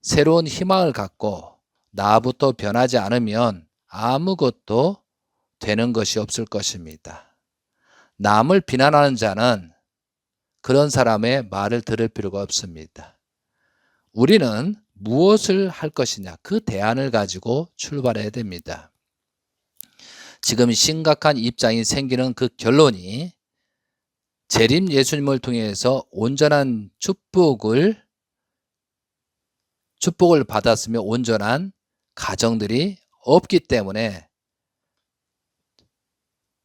새로운 희망을 갖고 나부터 변하지 않으면 아무것도 되는 것이 없을 것입니다. 남을 비난하는 자는 그런 사람의 말을 들을 필요가 없습니다. 우리는 무엇을 할 것이냐, 그 대안을 가지고 출발해야 됩니다. 지금 심각한 입장이 생기는 그 결론이 재림 예수님을 통해서 온전한 축복을 받았으며 온전한 가정들이 없기 때문에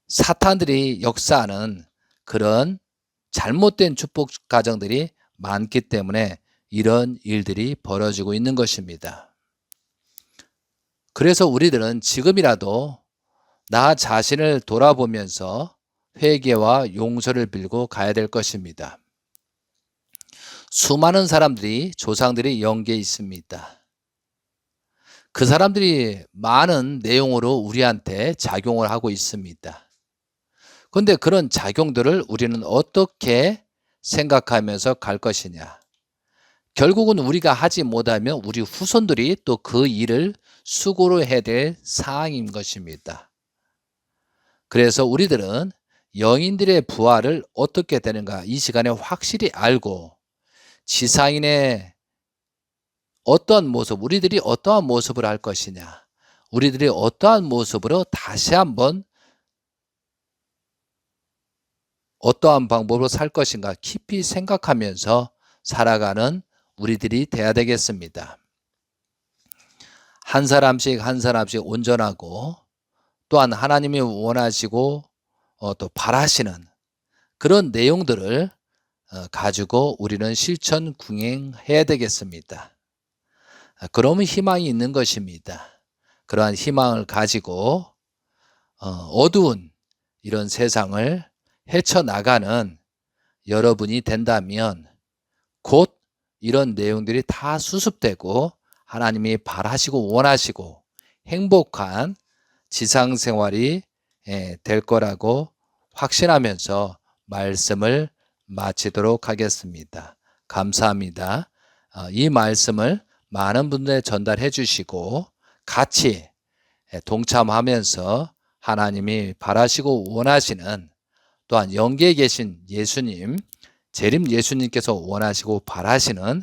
사탄들이 역사하는 그런 잘못된 축복 가정들이 많기 때문에 이런 일들이 벌어지고 있는 것입니다. 그래서 우리들은 지금이라도 나 자신을 돌아보면서 회개와 용서를 빌고 가야 될 것입니다. 수많은 사람들이 조상들이 영계에 있습니다. 그 사람들이 많은 내용으로 우리한테 작용을 하고 있습니다. 그런데 그런 작용들을 우리는 어떻게 생각하면서 갈 것이냐? 결국은 우리가 하지 못하면 우리 후손들이 또 그 일을 수고로 해야 될 사항인 것입니다. 그래서 우리들은 영인들의 부활을 어떻게 되는가 이 시간에 확실히 알고 지상인의 어떠한 모습, 우리들이 어떠한 모습을 할 것이냐, 우리들이 어떠한 모습으로 다시 한번 어떠한 방법으로 살 것인가 깊이 생각하면서 살아가는 우리들이 돼야 되겠습니다. 한 사람씩 한 사람씩 온전하고 또한 하나님이 원하시고 또 바라시는 그런 내용들을 가지고 우리는 실천 궁행해야 되겠습니다. 그러면 희망이 있는 것입니다. 그러한 희망을 가지고 어두운 이런 세상을 헤쳐나가는 여러분이 된다면 곧 이런 내용들이 다 수습되고 하나님이 바라시고 원하시고 행복한 지상생활이 될 거라고 확신하면서 말씀을 마치도록 하겠습니다. 감사합니다. 이 말씀을 많은 분들에 전달해 주시고 같이 동참하면서 하나님이 바라시고 원하시는 또한 영계에 계신 예수님, 재림 예수님께서 원하시고 바라시는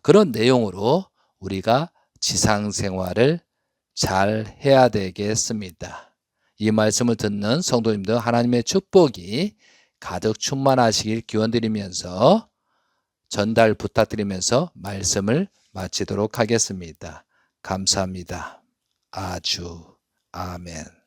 그런 내용으로 우리가 지상생활을 잘 해야 되겠습니다. 이 말씀을 듣는 성도님들 하나님의 축복이 가득 충만하시길 기원드리면서 전달 부탁드리면서 말씀을 마치도록 하겠습니다. 감사합니다. 아주 아멘.